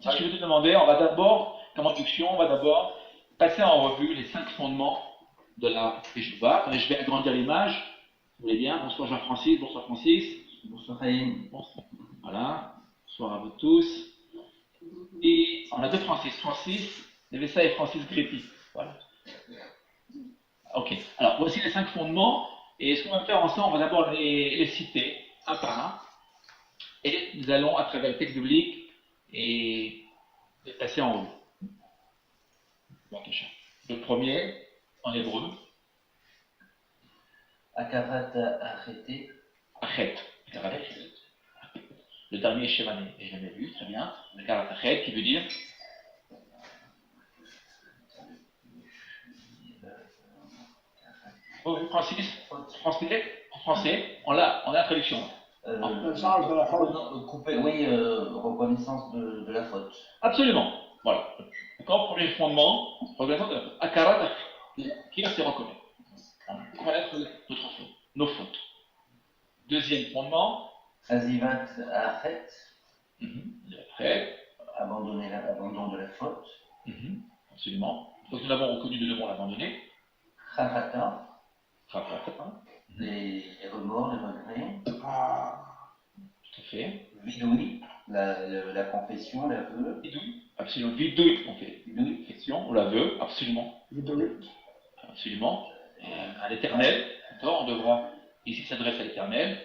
Alors, je vais te demander, on va d'abord, comme introduction, on va d'abord passer en revue les 5 fondements de la Teshuvah. Je vais agrandir l'image. Vous voulez bien? Bonsoir Jean-Francis, bonsoir Francis. Bonsoir Raïm. Voilà, bonsoir à vous tous. Et on a deux Francis, Francis Nevessa et Francis Grépi. Voilà. Ok, alors voici les 5 fondements. Et ce qu'on va faire ensemble, on va d'abord les citer un par un. Et nous allons, à travers le texte biblique, et les passer en haut. Le premier, en hébreu. Akarat Achété. Achet. Le dernier Shemané, j'ai jamais vu, très bien. Akarat Achet, qui veut dire. Oh, Francis, en français, on a la traduction. Reconnaissance de la faute. Oui, reconnaissance de la faute. Absolument. Voilà. D'accord, premier fondement, reconnaissance de la faute. Akarat Achet, qui va se reconnaître. Reconnaître notre faute, nos fautes. Deuxième fondement. Azivat Achet. Après. Abandon de la faute. Absolument. Donc nous l'avons reconnu, nous devons l'abandonner. Chavata. Les remords, les regrets. Tout à fait. Vidouille, la confession, l'aveu. Vidouille, absolument. Vidouille, on fait. Vidouille, confession, on l'aveu, absolument. Vidouille. Absolument. À l'éternel, d'accord, on devra ici s'adresser à l'éternel.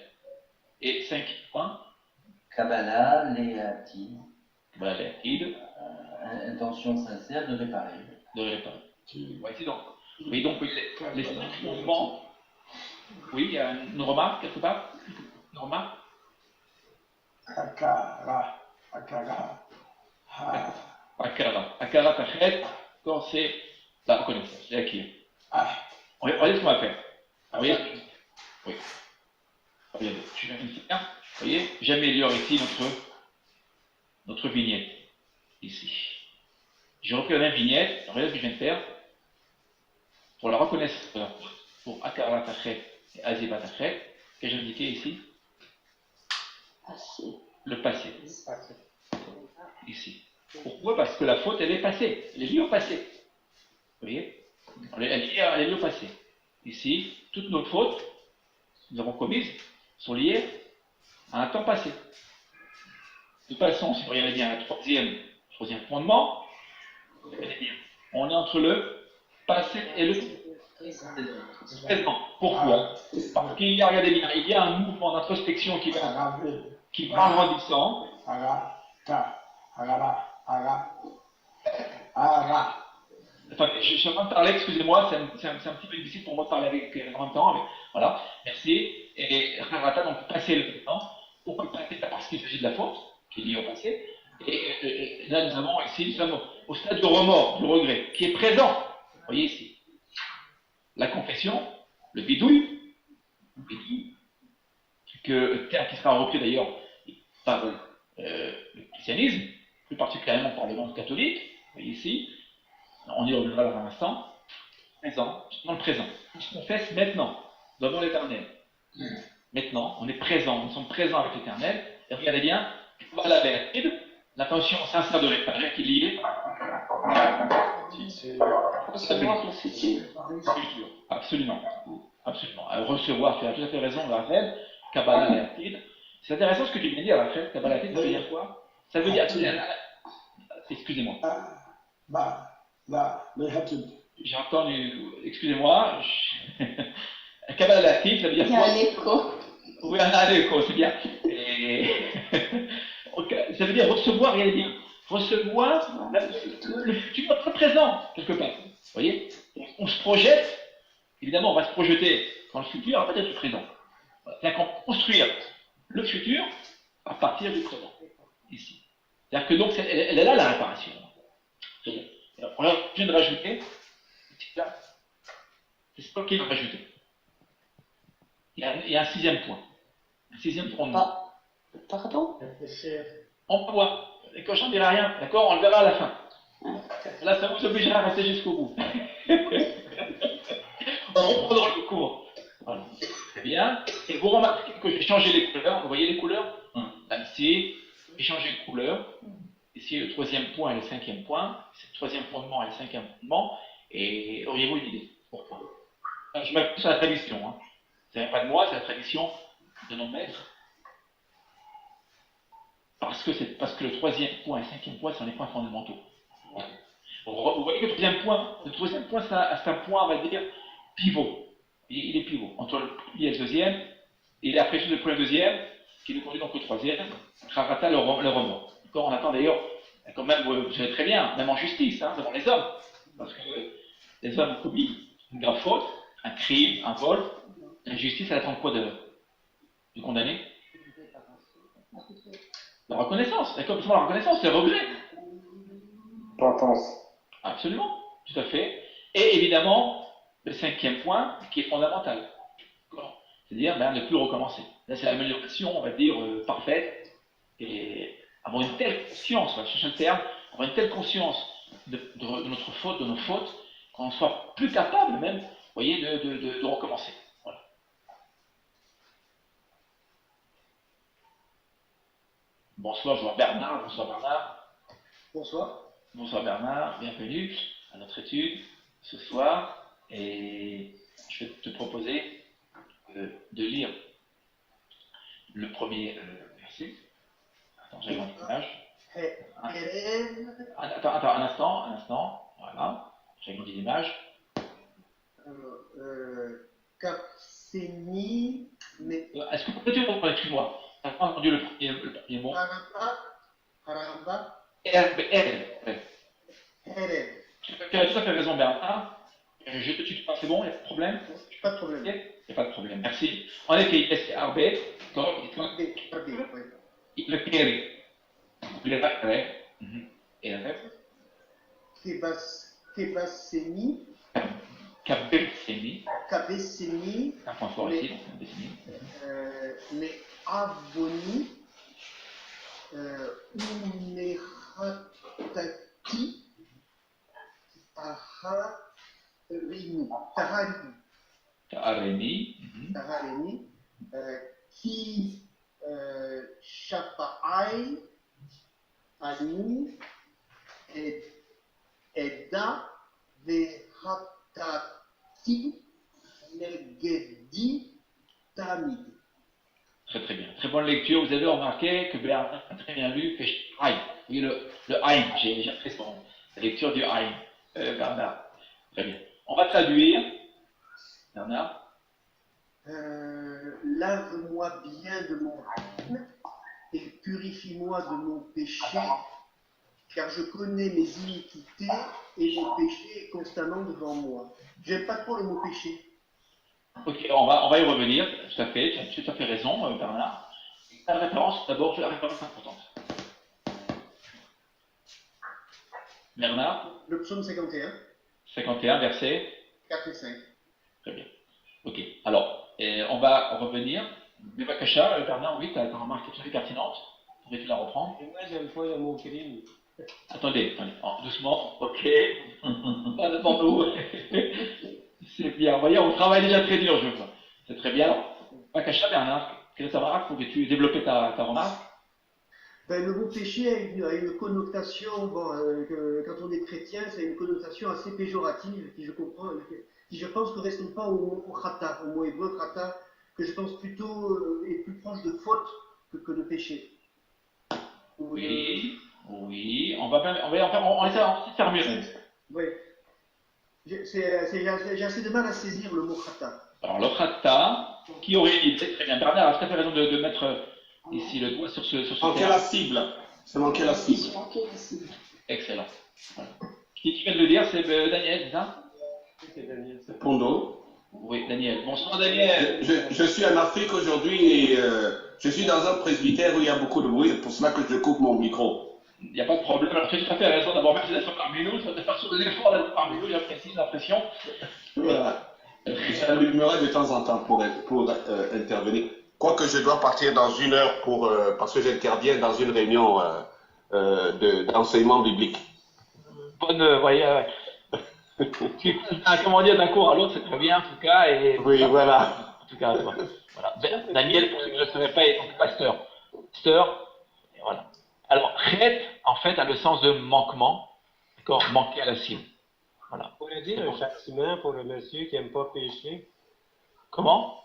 Et 5 points. Kabbalah, Léatid. Voilà, Léatid. Intention sincère de réparer. Voici donc. Oui, donc les 5 fondements. Oui, il y a une remarque quelque part? Une remarque? Akara. Akara Tachet, quand c'est la reconnaissance, c'est acquis. Regardez ce qu'on va faire. Vous voyez? Oui. Regardez, je vais faire. Vous voyez, j'améliore ici notre vignette. Ici. J'ai repris la même vignette. Regardez ce que je viens de faire. Pour la reconnaissance, pour Akara Tachet et Aziva Tachet, que j'ai indiqué ici? Le passé. Ici. Pourquoi? Parce que la faute, elle est passée. Elle est liée au passé. Vous voyez? Elle est liée au passé. Ici, toutes nos fautes que nous avons commises sont liées à un temps passé. De toute façon, si vous regardez bien le troisième fondement, on est entre le passé et le présent. Pourquoi? Parce qu'il y a, regardez bien, il y a un mouvement d'introspection qui va en grandissant. Attendez, je suis en train de parler, excusez-moi, c'est un petit peu difficile pour moi de parler avec en même temps, mais voilà, merci. Et Harata, donc passer le temps. Pourquoi le passé? Parce qu'il s'agit de la faute, qui est liée au passé. Et là, nous avons ici, nous sommes au stade du remords, du regret, qui est présent. Vous voyez ici. La confession, le bidouille, terme qui sera repris d'ailleurs par le christianisme, plus particulièrement par le monde catholique. Vous voyez ici. On y reviendra dans un instant. Présent, dans le présent. On se confesse maintenant, devant l'éternel. Maintenant, on est présent, nous sommes présents avec l'éternel. Et regardez bien, la vérité, l'intention sincère de réparer qui est liée. Recevoir le futur. Absolument. Absolument. À recevoir, tu as tout à fait raison, Raphaël. Kabbalah Léatid. C'est intéressant ce que tu viens de dire, Raphaël. Kabbalah Léatid, ça veut dire quoi? Ça veut dire. Excusez-moi. J'ai entendu, excusez-moi, Kabbalah Léatid, ça veut dire quoi? Il y a un écho. Oui, un écho, c'est bien. Ça veut dire recevoir, regardez bien. Recevoir le futur, le présent, quelque part. Vous voyez? On se projette, évidemment, on va se projeter dans le futur à partir du présent. C'est-à-dire qu'on va construire le futur à partir du présent, ici. C'est-à-dire que donc, elle est là la réparation. Alors, je viens de rajouter, c'est ce qu'il va rajouter. Il y a un 6e point, un 6e fondement. Pardon? On va voir. Et quand j'en dirai rien, d'accord, on le verra à la fin. Là, ça vous obligera à rester jusqu'au bout. On reprendra le cours. Voilà. Très bien. Et vous remarquez que j'ai changé les couleurs. Vous voyez les couleurs? Là, ici, j'ai changé de couleur. ici le troisième point et le cinquième point, c'est le troisième fondement et le cinquième fondement, et auriez-vous une idée? Pourquoi? Je m'appuie sur la tradition, hein. Ça vient pas de moi, c'est la tradition de nos maîtres. Parce que le troisième point et le cinquième point sont les points fondamentaux. Voilà. Vous voyez que le troisième point, c'est un point, on va dire, pivot. Il est pivot. Entre le premier et le deuxième, et après le premier et le deuxième, qui nous conduit donc au troisième, Kharata le remords. On attend d'ailleurs, quand même, vous savez très bien, même en justice, hein, devant les hommes. Parce que les hommes ont commis une grave faute, un crime, un vol. La justice, elle attend quoi du condamné? La reconnaissance. D'accord, la reconnaissance, c'est le regret. Repentance. Absolument, tout à fait. Et évidemment, le cinquième point, qui est fondamental. C'est-à-dire ne plus recommencer. Là, c'est l'amélioration, on va dire, parfaite. Et avoir une telle conscience, on va chercher le terme, avoir une telle conscience de notre faute, de nos fautes, qu'on soit plus capable même, vous voyez, de recommencer. Voilà. Bonsoir, je vois Bernard. Bonsoir Bernard. Bonsoir. Bonsoir Bernard, bienvenue à notre étude ce soir. Et je vais te proposer de lire le premier verset. Attends, j'ai grandi l'image. Attends, un instant. Voilà, j'ai grandi l'image. Kapseni, mais. Est-ce que peut-tu reprendre, excuse-moi, tu n'as pas entendu le premier mot? Haramba. Herbe. Hereb. Tu as tout à fait raison, Bernard. Je te tutoie, c'est bon, il n'y a pas de problème? Pas de problème. Il n'y a pas de problème, merci. En effet, il est Arbe, le Keri. Il est vrai. Et le Kebaseni. Kabeseni. Kabeseni. Un point fort ici, Kabeseni. Les Avoni. Unehataki. Taharinu. Tahareni. Ki Shapai. Anu. Eda. Vehatati. Negedi. Tamid. Très très bien. Très bonne lecture. Vous avez remarqué que Bernard a très bien lu Aïn. Oui, le Aïn. J'ai appris la lecture du Aïn. Bernard. Très bien. On va traduire. Bernard. Lave-moi bien de mon crime et purifie-moi de mon péché, car je connais mes iniquités et mon péché est constamment devant moi. J'aime pas trop le mot péché. Ok, on va y revenir, tout à fait, tu as tout à fait raison, Bernard. La référence, d'abord, la référence importante. Bernard, Le psaume 51, 51, verset 4 et 5. Très bien. Ok, alors, on va revenir. Bevakasha, Bernard, oui, tu as remarqué tout à fait pertinente. Pourrais-tu la reprendre? Et moi, j'aime pas le mot crime. Attendez, doucement, ok. Pas devant nous. C'est bien, vous voyez, on travaille déjà très dur, je vois. C'est très bien. Bevakasha, Bernard, quelle est ta remarque? Pourrais-tu développer ta remarque? Ben, le mot péché a une connotation, quand on est chrétien, c'est une connotation assez péjorative qui, je pense, correspond pas au chata, au mot hébreu chata, que je pense plutôt est plus proche de faute que de péché. Oui, on va essayer de faire mieux. Oui. J'ai assez de mal à saisir le mot chata. Alors, le chata, qui aurait été très bien. Bernard a tout à fait raison de mettre ici le doigt sur ce Manquer la cible. C'est manquer la cible. Excellent. Voilà. Qui vient de le dire, c'est Daniel, c'est ça? C'est Daniel. Pondo. Oui, Daniel. Bonsoir, Daniel. Je suis en Afrique aujourd'hui et je suis dans un presbytère où il y a beaucoup de bruit. C'est pour cela que je coupe mon micro. Il n'y a pas de problème. Alors, tu as tout à fait raison d'avoir mis d'être parmi nous. Ça te faire sur l'effort d'être parmi nous. J'apprécie l'impression. Voilà. J'allumerai de temps en temps pour intervenir. Quoique je dois partir dans 1 heure parce que j'interviens dans une réunion d'enseignement biblique. Bonne, voyez, comment dire, d'un cours à l'autre, c'est très bien en tout cas. Et, oui, voilà. En tout cas, voilà. Daniel, pour ceux qui ne le savaient pas, est donc pasteur. Pasteur, et voilà. Alors, Chet, en fait, a le sens de manquement, d'accord, manquer à la cible. Voilà. On pourrait dire un châtiment pour le monsieur qui n'aime pas pécher. Comment?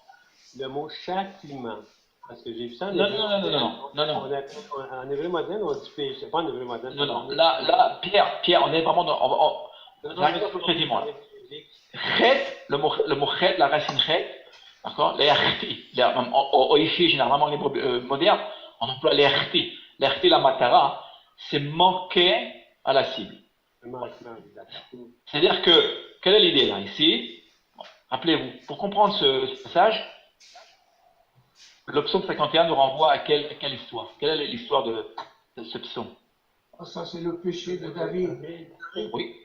Le mot châtiment. Parce que j'ai vu ça en Non, hébreu non, non, non, moderne. non, non, non. En hébreu moderne, on dit péché. Pas en hébreu moderne. Non, non. Là, Pierre, on est vraiment dans. J'arrive précisément là. Chet, le mot chet, la racine chet, d'accord? L'erti. Au ici, généralement, en hébreu moderne, on emploie l'erti. L'erti, la matara, c'est manquer à la cible. C'est-à-dire que, quelle est l'idée là, ici? Rappelez-vous, pour comprendre ce passage, le psaume 51 nous renvoie à quelle histoire? Quelle est l'histoire de ce psaume? Ah, ça, c'est le péché de David. Oui.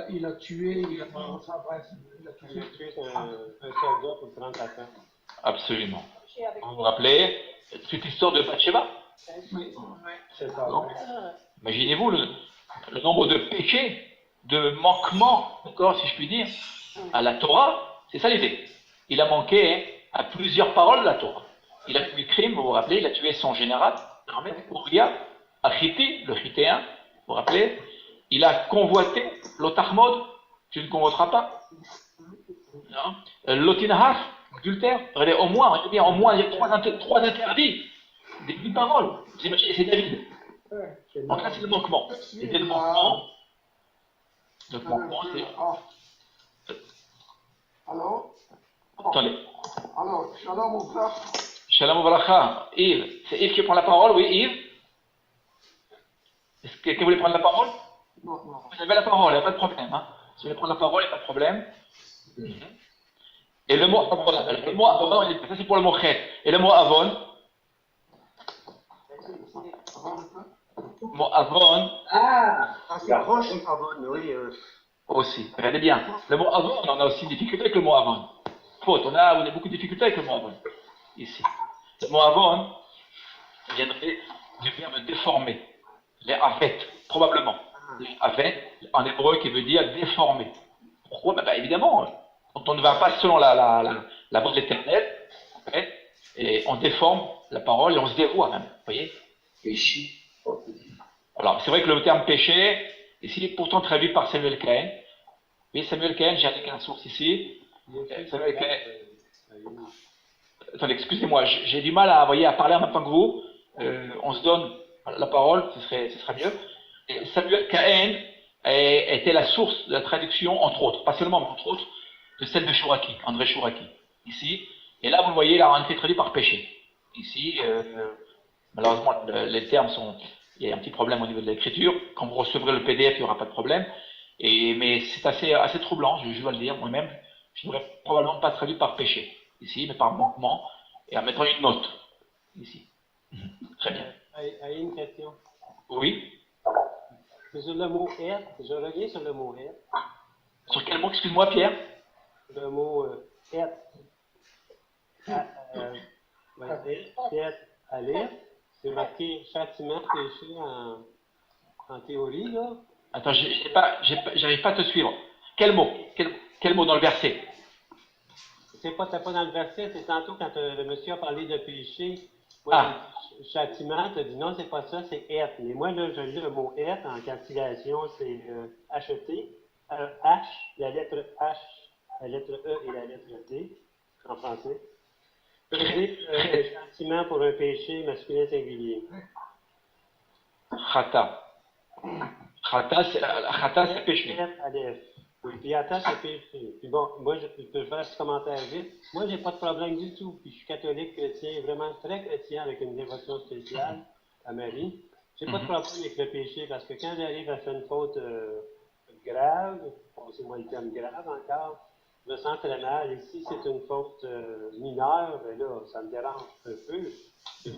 Il a tué, il a tué. Un soldat pour 30 attaques. Absolument. Vous vous rappelez cette histoire de Bathsheba? Oui. C'est pas Non. vrai. Imaginez-vous le nombre de péchés, de manquements, d'accord, si je puis dire, à la Torah. C'est ça l'idée. Il a manqué à plusieurs paroles de la Torah. Il a commis crime, vous vous rappelez, il a tué son général, Uriah, Achiti, le Chitéen, vous vous rappelez. Il a convoité l'Otahmod, tu ne convoiteras pas. L'Otinahar, adultère. Regardez, au moins, il y a trois interdits, des 10 paroles. Vous imaginez, c'est David. Donc là, c'est le manquement. C'était le manquement. Le manquement, c'est. Alors, Attendez. Shalom au plat. Shalom Avalacha. Yves. C'est Yves qui prend la parole, oui, Yves. Est-ce que quelqu'un voulait prendre la parole? Non. Vous avez la parole, il n'y a pas de problème. Hein. Si vous voulez prendre la parole, il n'y a pas de problème. Et le mot Avon, ça c'est pour le mot Chet. Et le mot Avon, c'est proche, Avon, oui. aussi. Regardez bien. Le mot Avon, on a aussi une difficulté avec le mot Avon. Faute, on a beaucoup de difficultés avec le mot Avon. Ici. Le mot Avon viendrait du verbe déformer. Les avet, probablement. Les avet, en hébreu, qui veut dire déformer. Pourquoi? Évidemment, quand on ne va pas selon la voie de l'éternel, okay, et on déforme la parole et on se dévoie même. Vous voyez? Péché. Alors, c'est vrai que le terme péché, ici, est pourtant traduit par Samuel Cain. Oui, Samuel Cain, j'ai indiqué la source ici. Samuel Cain. Attendez, excusez-moi, j'ai du mal à parler en même temps que vous. On se donne la parole, ce serait mieux. Et Samuel Cain était la source de la traduction, entre autres, pas seulement, mais entre autres, de celle de Chouraki, André Chouraki, ici. Et là, vous le voyez, là, on a été traduit par péché. Ici, malheureusement, les termes sont. Il y a un petit problème au niveau de l'écriture. Quand vous recevrez le PDF, il n'y aura pas de problème. Mais c'est assez troublant, je dois le dire. Moi-même, je n'aurais probablement pas traduit par péché, ici, mais par manquement, et en mettant une note, ici. Très bien. Une question. Oui. Sur le mot être, je reviens sur le mot être. Sur quel mot, excuse-moi, Pierre? Le mot être. Être, aller. C'est marqué châtiment, péché en théorie, là. Attends, j'arrive pas à te suivre. Quel mot? Quel mot dans le verset? T'es pas dans le verset, c'est tantôt quand le monsieur a parlé de péché. Moi, châtiment, tu as dit non, c'est pas ça, c'est être. Mais moi, là, je lis le mot être en calculation, c'est acheter. H, la lettre H, la lettre E et la lettre D, en français. C'est châtiment pour un péché masculin singulier. Chata. Chata, c'est péché. Oui, puis attends, c'est péché. Puis bon, moi, je peux faire ce commentaire vite. Moi, j'ai pas de problème du tout. Puis je suis catholique, chrétien, vraiment très chrétien, avec une dévotion spéciale à Marie. J'ai pas de problème avec le péché, parce que quand j'arrive à faire une faute grave, c'est moi le terme grave encore, je me sens très mal. Et si c'est une faute mineure, ben là, ça me dérange un peu. C'est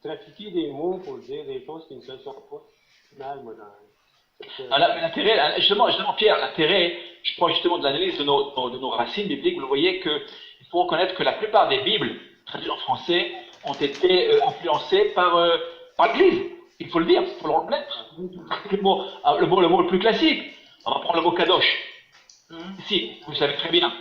trafiquer des mots pour dire des choses qui ne se sont pas mal, moi, dans. L'intérêt, justement, Pierre, l'intérêt, je crois justement de l'analyse de nos racines bibliques, vous voyez qu'il faut reconnaître que la plupart des Bibles, traduites en français, ont été influencées par l'Église. Il faut le dire, il faut le reconnaître. Le mot le plus classique, on va prendre le mot kadosh. Ici, vous savez très bien,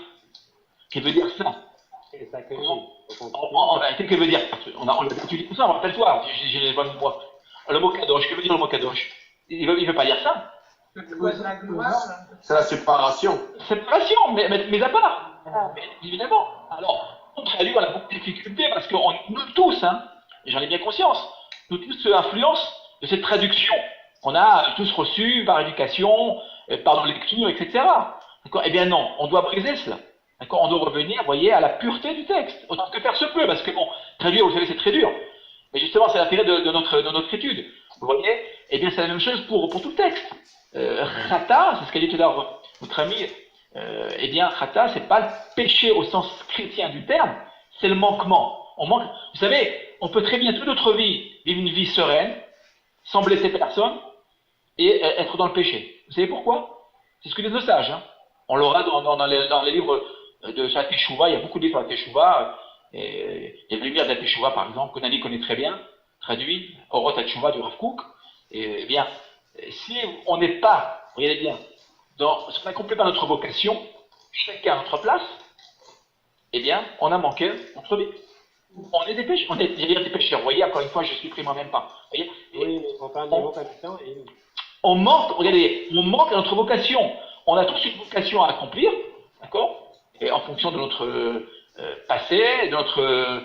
qui veut dire ça. C'est sacré. En réalité, qu'est-ce que veut dire? On a étudié tout ça, rappelle-toi, j'ai les bonnes voix. Le mot kadosh, que veut dire le mot kadosh? Il veut pas dire ça. La gloire, là. C'est la séparation. Séparation, mais à part. Mais évidemment. Alors, on traduit, on a beaucoup de difficultés parce que nous tous, hein, et j'en ai bien conscience, nous tous influence de cette traduction qu'on a tous reçue par éducation, par nos lectures, etc. D'accord? Eh bien non, on doit briser cela. D'accord? On doit revenir, vous voyez, à la pureté du texte, autant que faire se peut, parce que bon, traduire, vous savez, c'est très dur. Mais justement, c'est l'intérêt de notre étude. Vous voyez? Eh bien, c'est la même chose pour tout le texte. Khata, c'est ce qu'a dit tout à l'heure votre ami, eh bien, khata, c'est pas le péché au sens chrétien du terme, c'est le manquement. On manque, vous savez, on peut très bien toute notre vie vivre une vie sereine, sans blesser personne, et être dans le péché. Vous savez pourquoi? C'est ce que disent nos sages. Hein. On l'aura dans les livres sur la Teshuvah, il y a beaucoup de livres sur la Teshuvah, et les lumières de la Teshuvah, par exemple, que Nani connaît très bien, traduit, Orot HaTeshuvah du Rav Kook, et eh bien, si on n'est pas, regardez bien, si on n'accomplit pas notre vocation, chacun à notre place, eh bien, on a manqué notre vie. On est des pécheurs, des pécheurs. Vous voyez, encore une fois, je suis pris moi-même pas. Vous voyez, Oui, mais on parle des vocations et... on manque, regardez, on manque à notre vocation. On a tous une vocation à accomplir, d'accord? Et en fonction de notre passé, de notre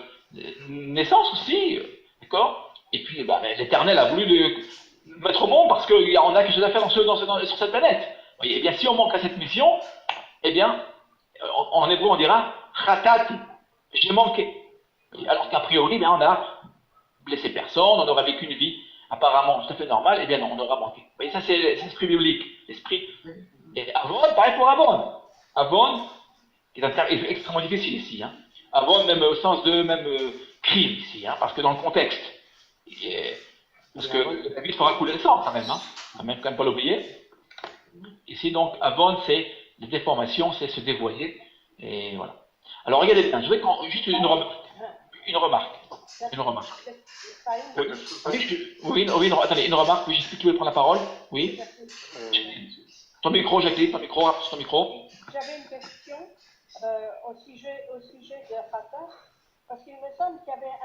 naissance aussi, d'accord? Et puis, bah, l'Éternel a voulu le mettre au monde parce qu'on a quelque chose à faire sur cette planète. Vous voyez, eh bien, si on manque à cette mission, eh bien, en hébreu, on dira khatati, j'ai manqué. Alors qu'a priori, on a blessé personne, on aura vécu une vie apparemment tout à fait normale, eh bien non, on aura manqué. Vous voyez, ça c'est l'esprit biblique, l'esprit. Et Avon, pareil pour Avon. Avon, qui est un terme extrêmement difficile ici. Hein. Avon, même au sens de crime ici, hein, parce que dans le contexte, parce que la vie fera couler le sang quand même, hein, quand même pas l'oublier. Ici donc, Avon, c'est les déformations, c'est se dévoiler, et voilà. Alors regardez bien, je voudrais juste une remarque. Attendez, une remarque, oui, j'explique, tu veux prendre la parole? Oui. Ton micro, Jacqueline, ton micro, rapproche ton micro. J'avais une question au sujet de Khata, parce qu'il me semble qu'il y avait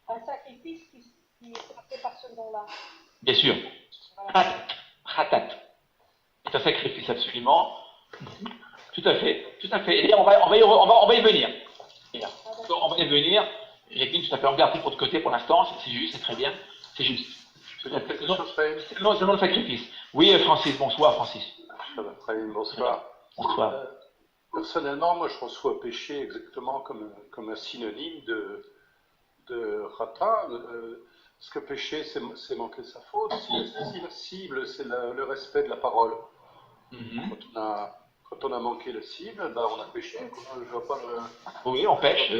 un sacrifice qui était fait par ce nom-là. Bien sûr. Voilà. Khatat. C'est un sacrifice absolument. Tout à fait. Et on va y venir. On va y venir. Jacqueline, tout à fait, on garde tout pour de côté pour l'instant, c'est juste, c'est très bien, c'est juste. C'est le nom de sacrifice. Oui, Francis, bonsoir, Francis. Bonsoir. Bonsoir. Personnellement, moi je reçois péché exactement comme un synonyme de rata. Parce que péché, c'est manquer sa faute. Si la cible, c'est le respect de la parole. Quand on a manqué la cible, ben on a péché. Je vois pas Oui, on pêche.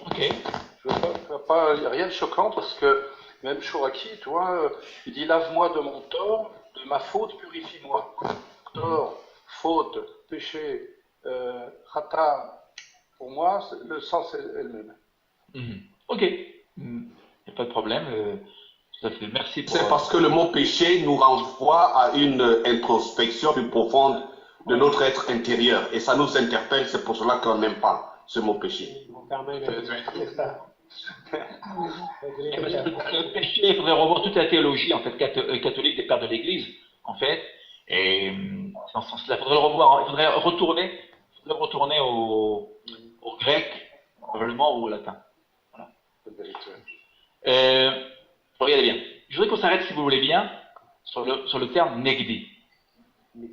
Ok. Je vois pas, il n'y a rien de choquant parce que même Chouraki, tu vois, il dit lave-moi de mon tort, de ma faute, purifie-moi. Tort, faute, péché, rata, pour moi, le sens est le même. Ok. Il n'y a pas de problème. Tout à fait. Merci pour. C'est parce que le mot péché nous renvoie à une introspection plus profonde de notre être intérieur. Et ça nous interpelle, c'est pour cela qu'on n'aime pas ce mot péché. Le péché, il faudrait revoir toute la théologie en fait, catholique des pères de l'Église, en fait. Et dans ce sens-là, il faudrait le revoir, il faudrait retourner au grec, probablement, ou au latin. Voilà. Regardez bien. Je voudrais qu'on s'arrête, si vous voulez bien, sur le terme negdi. Oui,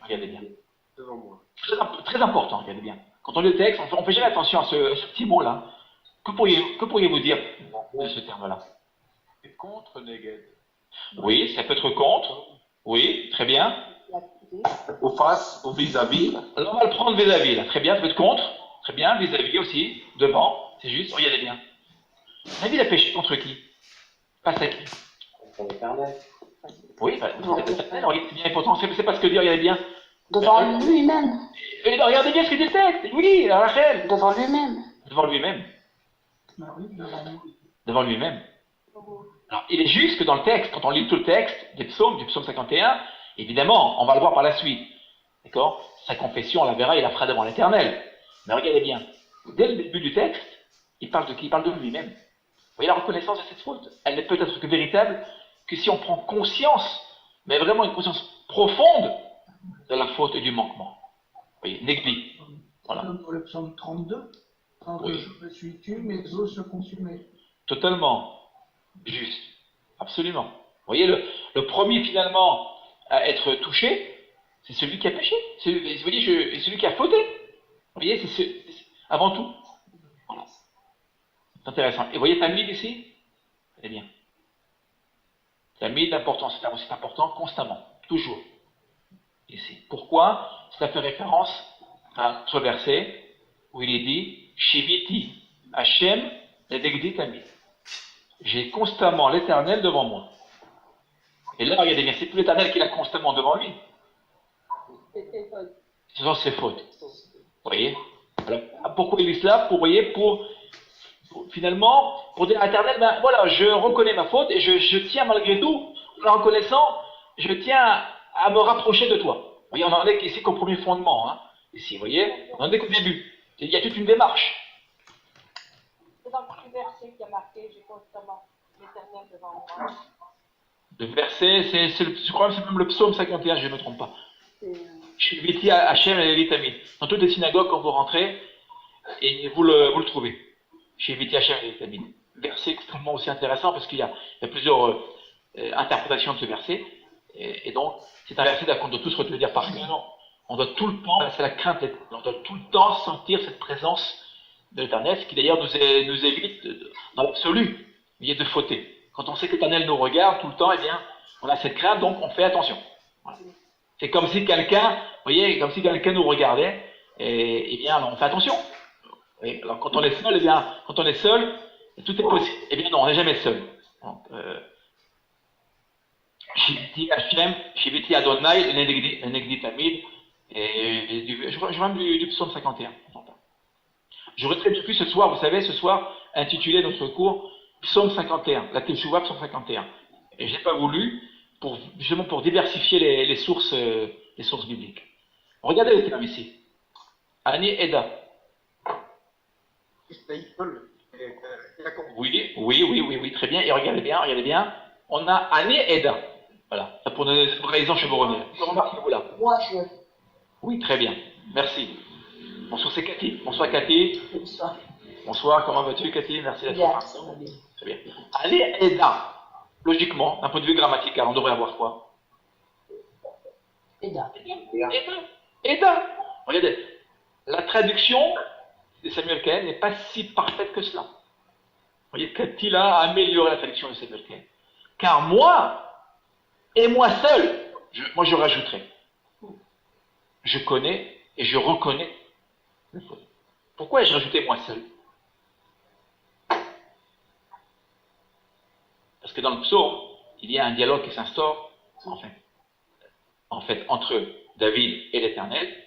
regardez bien. Devant moi. Très important, regardez bien. Quand on lit le texte, on ne fait jamais attention à ce petit mot-là. Que pourriez-vous dire de ce terme-là? Et contre Neged. Oui, ça peut être contre. Oui, très bien. Ou face, ou vis-à-vis. Alors on va le prendre vis-à-vis, là. Très bien, ça peut être contre. Très bien, vis-à-vis aussi. Devant. C'est juste, regardez bien. David a péché contre qui? Face à qui? Contre l'Éternel. Oui, regardez bien, et pourtant, c'est pas ce que dit, regardez bien. Devant lui-même. Regardez bien ce que dit le texte. Oui, Rachel. Devant lui-même. Devant lui-même. Devant lui-même. Alors, il est juste que dans le texte, quand on lit tout le texte du psaume 51, évidemment, on va le voir par la suite. D'accord? Sa confession, on la verra, il la fera devant l'Éternel. Mais regardez bien. Dès le début du texte, il parle de qui? Il parle de lui-même. Vous voyez la reconnaissance de cette faute? Elle n'est peut-être que véritable que si on prend conscience, mais vraiment une conscience profonde de la faute et du manquement. Vous voyez, négli. Voilà. Comme pour le psaume 32, quand Oui. je me suis tué, mes os se consumaient. Totalement juste. Absolument. Vous voyez, le premier finalement à être touché, c'est celui qui a péché. Vous voyez, celui qui a fauté. Vous voyez, c'est avant tout. Voilà. C'est intéressant. Et vous voyez Talmud ici? Eh bien. Talmud, l'importance, c'est important constamment, toujours. Ici. Pourquoi? Ça fait référence à ce verset où il est dit Shiviti Hashem Ledegdi Talmid. J'ai constamment l'Éternel devant moi. Et là, regardez bien, c'est plus l'Éternel qui l'a constamment devant lui. Ce sont ses fautes. Vous voyez? Alors, pourquoi il dit cela? Finalement, pour dire à l'Éternel, ben voilà, je reconnais ma faute et je tiens malgré tout, en la reconnaissant, je tiens à me rapprocher de toi. Vous voyez, on en est ici qu'au premier fondement. Hein. Ici, vous voyez, on en est qu'au début. Il y a toute une démarche. C'est dans le petit verset qui a marqué, j'ai constamment l'Éternel devant moi. Le verset, je crois que c'est même le psaume 51, je ne me trompe pas. Shiviti Hashem et Vitamine. Dans toutes les synagogues, quand vous rentrez, et vous le trouvez. Shiviti Hashem et Vitamine. Verset extrêmement aussi intéressant parce qu'il y a plusieurs interprétations de ce verset. Et donc, c'est un verset qu'on doit tous retenir parce que non, on doit tout le temps, c'est la crainte, on doit tout le temps sentir cette présence de l'Éternel, ce qui d'ailleurs nous évite, dans l'absolu, de fauter. Quand on sait que l'Éternel nous regarde tout le temps, eh bien, on a cette crainte, donc on fait attention. Voilà. C'est comme si quelqu'un, vous voyez, comme si quelqu'un nous regardait, et bien, on fait attention. Et alors, quand on est seul, eh bien, tout est possible. Eh bien, non, on n'est jamais seul. Donc, Shiviti Hashem, Shiviti Adonai, Negdi Tamid, et je vois même du psaume 51. J'aurais très bien pu ce soir, vous savez, intituler notre cours Psaume 51, la Teshuvah Psaume 51. Et je n'ai pas voulu, justement pour diversifier les sources bibliques. Regardez le terme ici. Ani Eda. Oui, très bien. Et regardez bien. On a Ani Eda. Voilà, ça pour donner une raison, je vais vous revenir. Remarquez-vous là. Moi, je. Oui, très bien. Merci. Bonsoir, c'est Cathy. Bonsoir, Cathy. Bonsoir. Bonsoir, comment vas-tu, Cathy? Merci d'être là. Très bien. Allez, Eda. Logiquement, d'un point de vue grammatical, on devrait avoir quoi? Eda. Eda. Regardez, la traduction de Samuel Cohen n'est pas si parfaite que cela. Vous voyez, Cathy là a amélioré la traduction de Samuel Cohen. Car moi, et moi seul, je rajouterai. Je connais et je reconnais le faute. Pourquoi ai-je rajouté moi seul? Parce que dans le psaume, il y a un dialogue qui s'instaure, en fait, entre David et l'Éternel.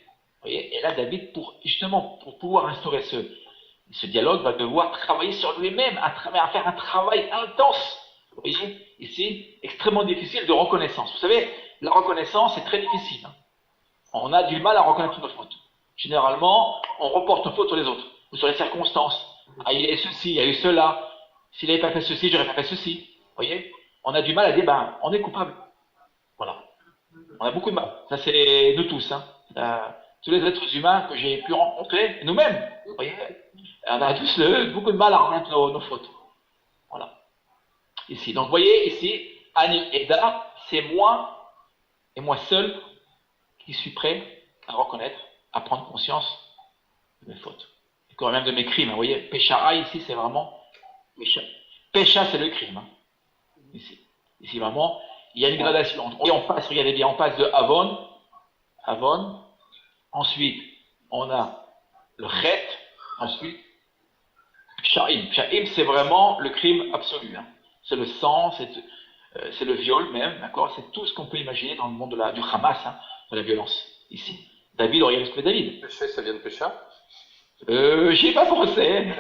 Et là, David, pour pouvoir instaurer ce dialogue, va devoir travailler sur lui-même, à faire un travail intense. Vous voyez, ici, extrêmement difficile de reconnaissance. Vous savez, la reconnaissance est très difficile. On a du mal à reconnaître nos fautes. Généralement, on reporte nos fautes sur les autres, ou sur les circonstances. Ah, il y a eu ceci, il y a eu cela. S'il n'avait pas fait ceci, j'aurais pas fait ceci. Vous voyez, on a du mal à dire, ben, on est coupable. Voilà. On a beaucoup de mal. Ça, c'est nous tous. Hein. Tous les êtres humains que j'ai pu rencontrer, nous-mêmes. Vous voyez, on a tous beaucoup de mal à reconnaître nos fautes. Voilà. Ici. Donc, vous voyez, ici, Ani Eda, c'est moi, et moi seul, qui suis prêt à reconnaître, à prendre conscience de mes fautes. Et quand même de mes crimes. Vous voyez, Péchara, ici, c'est vraiment Pécha. Pécha, c'est le crime. Hein. Ici, vraiment, il y a une gradation. Et on passe, regardez bien, on passe de Avon, ensuite, on a le Chet, ensuite, Pshaim. Pshaim, c'est vraiment le crime absolu. Hein. C'est le sang, c'est le viol même, d'accord? C'est tout ce qu'on peut imaginer dans le monde du Hamas, hein, de la violence, ici. David, regardez ce que fait David. Péché, ça vient de Pécha? J'y ai pas pensé.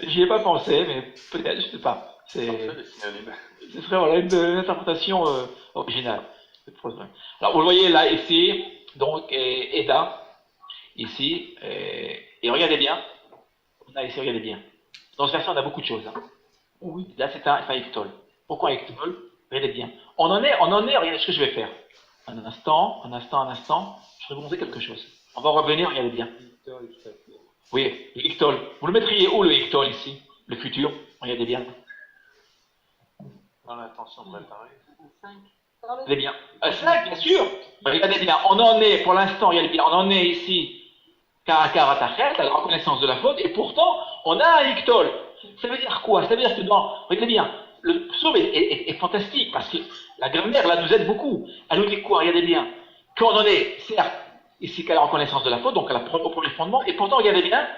J'y ai pas pensé, mais peut-être, je sais pas. Ce serait voilà, une interprétation originale. Alors, vous le voyez là, ici, donc, Eda, ici, et regardez bien, Là, ici, regardez bien. Dans ce verset, on a beaucoup de choses. Hein. Oui. Là, c'est un ictol. Pourquoi ictol? Regardez bien. On en est, regardez ce que je vais faire. Un instant. Je vais vous montrer quelque chose. On va revenir, regardez bien. Oui, ictol. Vous le mettriez où, le ictol, ici? Le futur? Regardez bien. Dans l'intention préparée. Regardez bien. 5, bien sûr. Regardez bien. On en est, pour l'instant, regardez bien. On en est ici. Karatachet, à la reconnaissance de la faute, et pourtant, on a un ictol. Ça veut dire quoi? Ça veut dire que regardez bien, le psaume est fantastique, parce que la grammaire, là, nous aide beaucoup. Elle nous dit quoi? Regardez bien. Qu'on en est, certes, ici qu'à la reconnaissance de la faute, donc au premier fondement, et pourtant, regardez bien,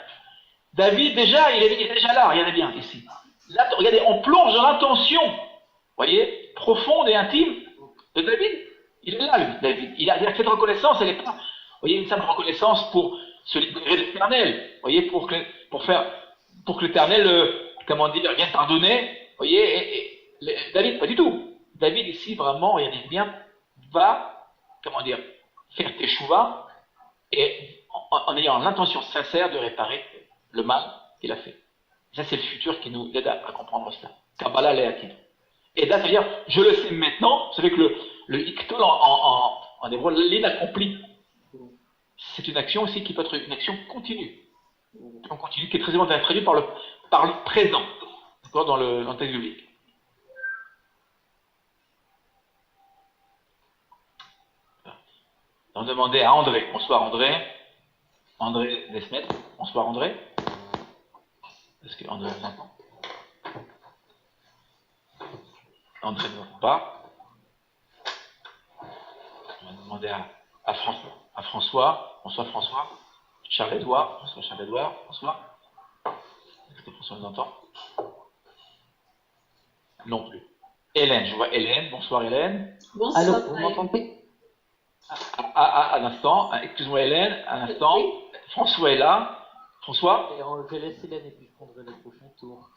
David, déjà, il est déjà là, regardez bien, ici. Là, regardez, on plonge dans l'intention, voyez, profonde et intime de David. Il est là, lui, David. Il a cette reconnaissance, elle n'est pas, voyez, une simple reconnaissance pour se libérer de l'Éternel, voyez, pour que l'Éternel, comment dire, vienne pardonner, voyez, David, pas du tout. David, ici, vraiment, regardez bien, va, comment dire, faire teshuva, et en ayant l'intention sincère de réparer le mal qu'il a fait. Ça, c'est le futur qui nous aide à comprendre cela. Kabbalah Leatim. Et là, c'est-à-dire, je le sais maintenant, vous savez que le iktol en hébreu, l'inaccompli, c'est une action aussi qui peut être une action continue. Une action continue qui est très souvent traduite par le présent, d'accord, dans le texte biblique. On demandait à André. Bonsoir André. André Desmet. Bonsoir André. Est-ce que André vous entend? André ne m'entend pas. On va demander à François. À François. Bonsoir François. Charles-Édouard. Bonsoir Charles-Édouard. Bonsoir. Est-ce que François nous entend? Non plus. Hélène. Je vois Hélène. Bonsoir Hélène. Bonsoir. Allô, vous m'entendez? Un instant. Excuse-moi Hélène. Un instant. Oui. François est là. François? Et je laisse Hélène et puis je prendrai le prochain tour.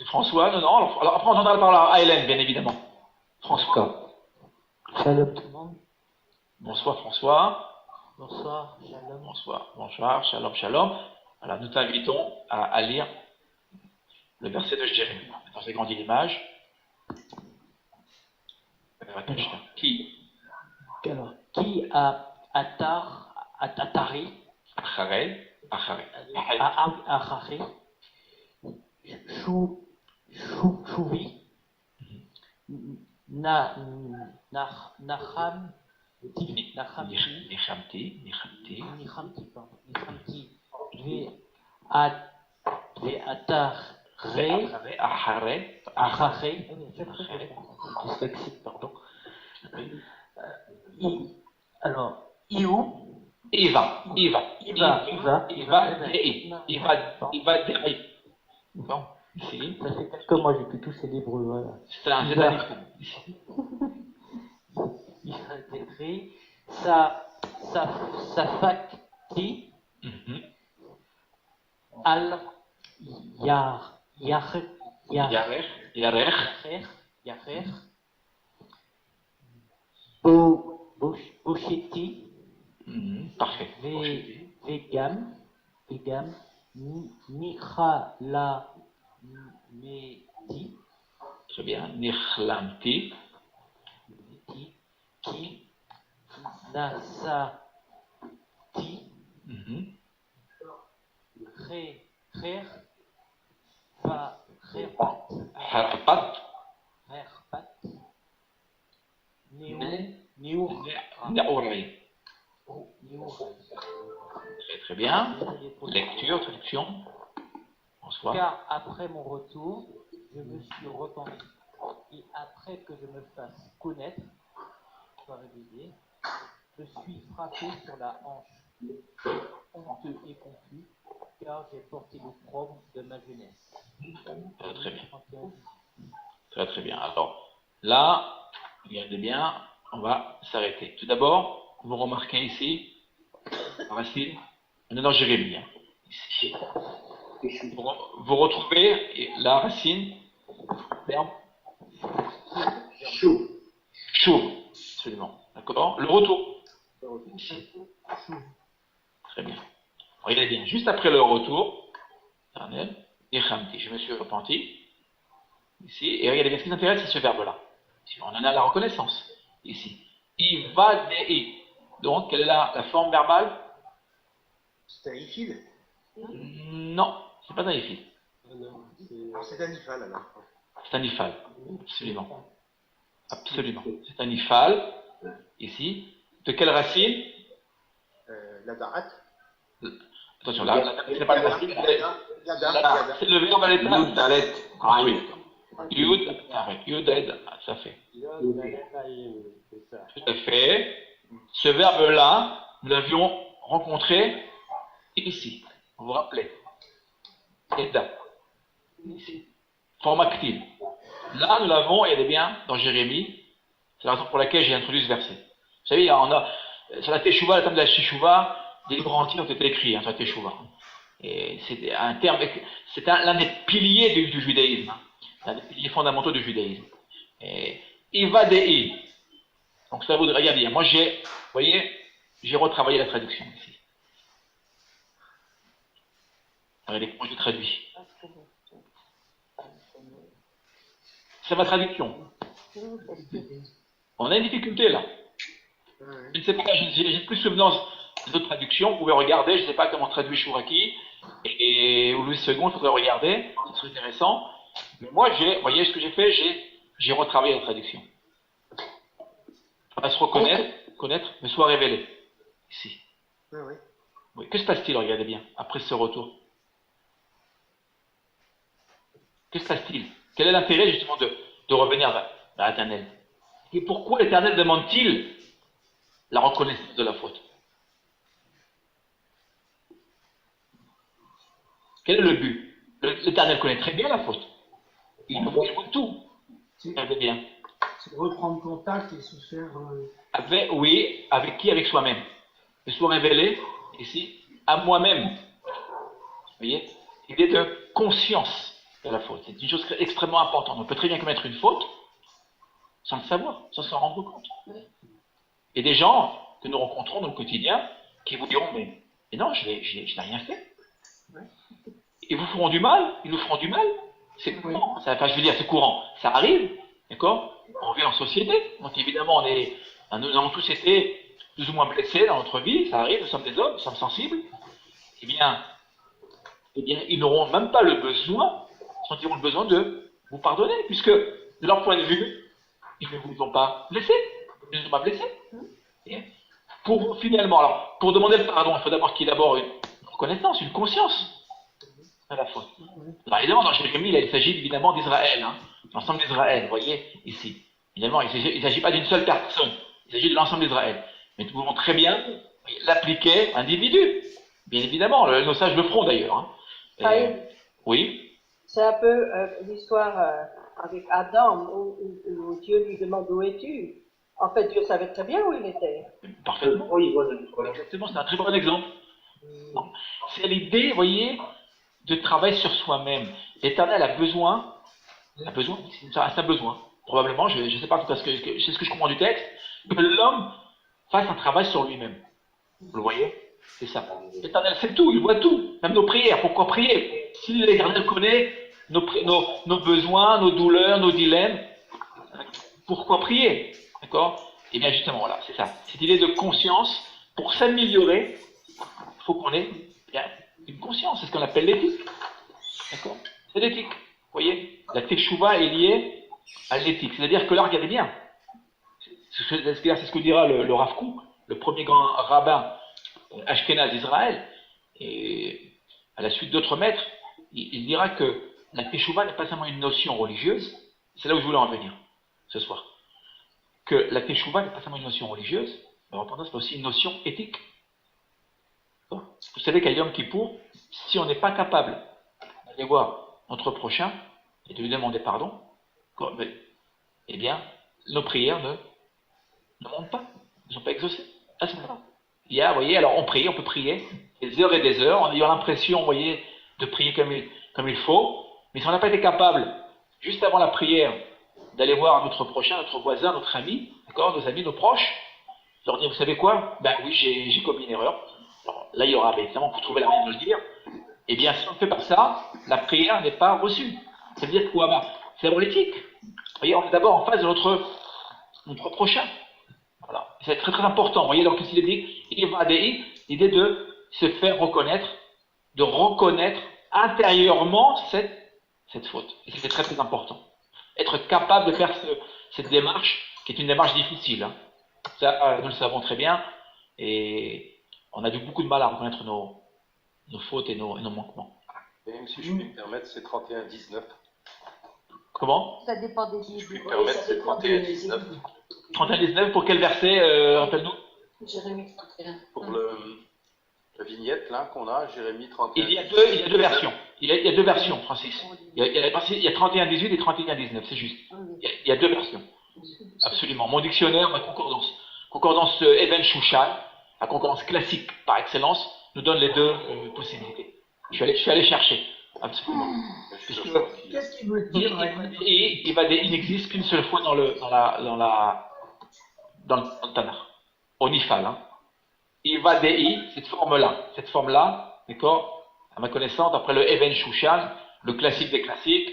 François, non. Alors après, on entendra la parole à Hélène, bien évidemment. François. Shalom tout le monde. Bonsoir François. Bonsoir, shalom. Bonsoir, shalom. Alors, nous t'invitons à lire le verset de Jérémie. Maintenant, j'ai grandi l'image. Qui? Alors, qui a Atari? Acharé. Chouvi. Pardon. Alors, Iva. Bon, ici. Ça fait quelques mois, j'ai pu tous les hébreux. Voilà. C'est un Israël décret. Sa fakti. Al Yarer. Bochetti. Parfait. Vegam. Nichala Meti. Très bien. Nichlamti. Qui Nasati. Herpat. Neorai. Très bien. Lecture, traduction. Bonsoir. Car après mon retour, je me suis repenti. Et après que je me fasse connaître, soit révisé, je suis frappé sur la hanche, honteux et confus, car j'ai porté l'opprobre de ma jeunesse. Très bien. Très bien. Alors, là, regardez bien, on va s'arrêter. Tout d'abord, vous remarquez ici, la racine, on est dans Jérémie. Ici. Vous retrouvez la racine, verbe Chou. Absolument. D'accord. Le retour. Très bien. Regardez bien. Juste après le retour, Éternel, Nechamti, je me suis repenti. Ici, et regardez bien, ce qui nous intéresse, c'est ce verbe-là. Ici, on en a la reconnaissance. Ici. Ivadei. Donc, quelle est la forme verbale? C'est un ifil. Non, c'est pas un ifil. Alors c'est un ifal alors. C'est un ifal, absolument. Absolument. C'est un ifal, ici. De quelle racine? La darat. Attention, là, c'est pas la racine. C'est le verbe à l'état. Yud, Dalet, Oui. Yud, Yud, ça fait. Tout à fait. Ce verbe-là, nous l'avions rencontré ici. Vous vous rappelez? Eda. Ici. Forme active. Là, nous l'avons, et elle est bien, dans Jérémie. C'est la raison pour laquelle j'ai introduit ce verset. Vous savez, on a, sur la Teshuvah, la table de la Teshuvah, des livres entiers ont été écrits sur la Teshuvah. Et c'est un terme, c'est l'un des piliers du judaïsme, l'un des piliers fondamentaux du judaïsme. Et Ivadei. Donc ça voudrait rien dire. Moi, vous voyez, j'ai retravaillé la traduction ici. Regardez comment je traduis. C'est ma traduction. On a une difficulté là. Je ne sais pas, j'ai plus souvenance des autres traductions. Vous pouvez regarder, je ne sais pas comment traduit Chouraki ou Louis II, il faudrait regarder, ce serait intéressant. Mais moi, vous voyez ce que j'ai fait, j'ai retravaillé la traduction. On va se connaître, mais soit révélé. Ici. Oui. Que se passe-t-il, regardez bien, après ce retour? Que se passe-t-il? Quel est l'intérêt justement de revenir vers l'Éternel? Et pourquoi l'Éternel demande-t-il la reconnaissance de la faute? Quel est le but? L'Éternel connaît très bien la faute. Il voit tout. Regardez bien. C'est reprendre contact et se faire... Avec qui? Avec soi-même. Et soit révélé, ici, à moi-même. Vous voyez? L'idée de conscience de la faute. C'est une chose extrêmement importante. On peut très bien commettre une faute sans le savoir, sans s'en rendre compte. Et des gens que nous rencontrons dans le quotidien qui vous diront mais non, je n'ai rien fait. Ils vous feront du mal, ils nous feront du mal. C'est courant. Enfin, je veux dire, c'est courant. Ça arrive, d'accord? On vit en société. Donc évidemment, nous avons tous été plus ou moins blessés dans notre vie. Ça arrive, nous sommes des hommes, nous sommes sensibles. Eh bien, ils n'auront même pas le besoin, sentiront le besoin de vous pardonner, puisque de leur point de vue, ils ne vous ont pas blessé. Ils ne vous ont pas blessé. Finalement, alors, pour demander le pardon, il faut d'abord qu'il y ait d'abord une reconnaissance, une conscience à la faute. Alors, évidemment, dans Jérémie, il s'agit évidemment d'Israël, l'ensemble d'Israël, vous voyez, ici. Évidemment, il ne s'agit pas d'une seule personne, il s'agit de l'ensemble d'Israël. Mais nous pouvons très bien l'appliquer à l'individu. Bien évidemment, nos sages le feront d'ailleurs. Oui. C'est un peu l'histoire avec Adam, où Dieu lui demande où es-tu. En fait, Dieu savait très bien où il était. Parfaitement. Oui, exactement, c'est un très bon exemple. C'est l'idée, vous voyez, de travailler sur soi-même. L'Éternel a besoin, c'est un besoin. Probablement, je ne sais pas, parce que c'est ce que je comprends du texte, que l'homme fasse un travail sur lui-même. Vous le voyez? C'est ça. L'Éternel sait tout, il voit tout, même nos prières. Pourquoi prier? Si l'Éternel connaît nos besoins, nos douleurs, nos dilemmes, pourquoi prier? D'accord? Et bien justement, voilà, c'est ça. Cette idée de conscience, pour s'améliorer, il faut qu'on ait une conscience. C'est ce qu'on appelle l'éthique. D'accord? C'est l'éthique. Vous voyez? La Teshuvah est liée à l'éthique. C'est-à-dire que là, regardez bien. C'est ce que dira le Rav Kook, le premier grand rabbin Ashkenaz d'Israël, et à la suite d'autres maîtres, il dira que la Teshuvah n'est pas seulement une notion religieuse, c'est là où je voulais en venir ce soir, que la Teshuvah n'est pas seulement une notion religieuse, la repentance c'est aussi une notion éthique. Vous savez qu'à Yom Kippour, si on n'est pas capable d'aller voir notre prochain et de lui demander pardon, eh bien, nos prières ne montent pas, ne sont pas exaucées. À ce moment-là. Il y a, vous voyez, alors on peut prier des heures et des heures, en ayant l'impression, vous voyez, de prier comme il faut, mais si on n'a pas été capable, juste avant la prière, d'aller voir notre prochain, notre voisin, notre ami, d'accord, nos amis, nos proches, leur dire, vous savez quoi? Ben oui, j'ai commis une erreur. Alors là, il y aura, évidemment, pour trouver la manière de le dire. Eh bien, si on ne fait pas ça, la prière n'est pas reçue. Ça veut dire quoi? Bah, c'est d'abord l'éthique. Vous voyez, on est d'abord en face de notre prochain. Voilà. C'est très très important. Vous voyez, donc il est dit, l'idée de se faire reconnaître, de reconnaître intérieurement cette faute. Et c'est très très important. Être capable de faire cette démarche, qui est une démarche difficile. Hein. Ça, nous le savons très bien. Et on a eu beaucoup de mal à reconnaître nos fautes et nos manquements. Et même si je puis me permettre, c'est 31-19. Comment? Ça dépend des Si je puis me livres. permettre, c'est 31-19. 31-19, pour quel verset, rappelle-nous? Jérémie 31. Pour la vignette là qu'on a, Jérémie 31. Il y a deux versions. Il y a deux versions, Francis. Il y a 31-18 et 31-19, c'est juste. Il y a deux versions. Absolument. Mon dictionnaire, ma concordance. Concordance Eben Shushan, la concordance classique par excellence, nous donne les deux possibilités. Je suis allé chercher. Absolument. Qu'est-ce qu'il veut dire? Il n'existe qu'une seule fois dans le Tanakh. Au Nifal. Hein. Ivadei, cette forme-là, d'accord, à ma connaissance, après le Even Shushan, le classique des classiques,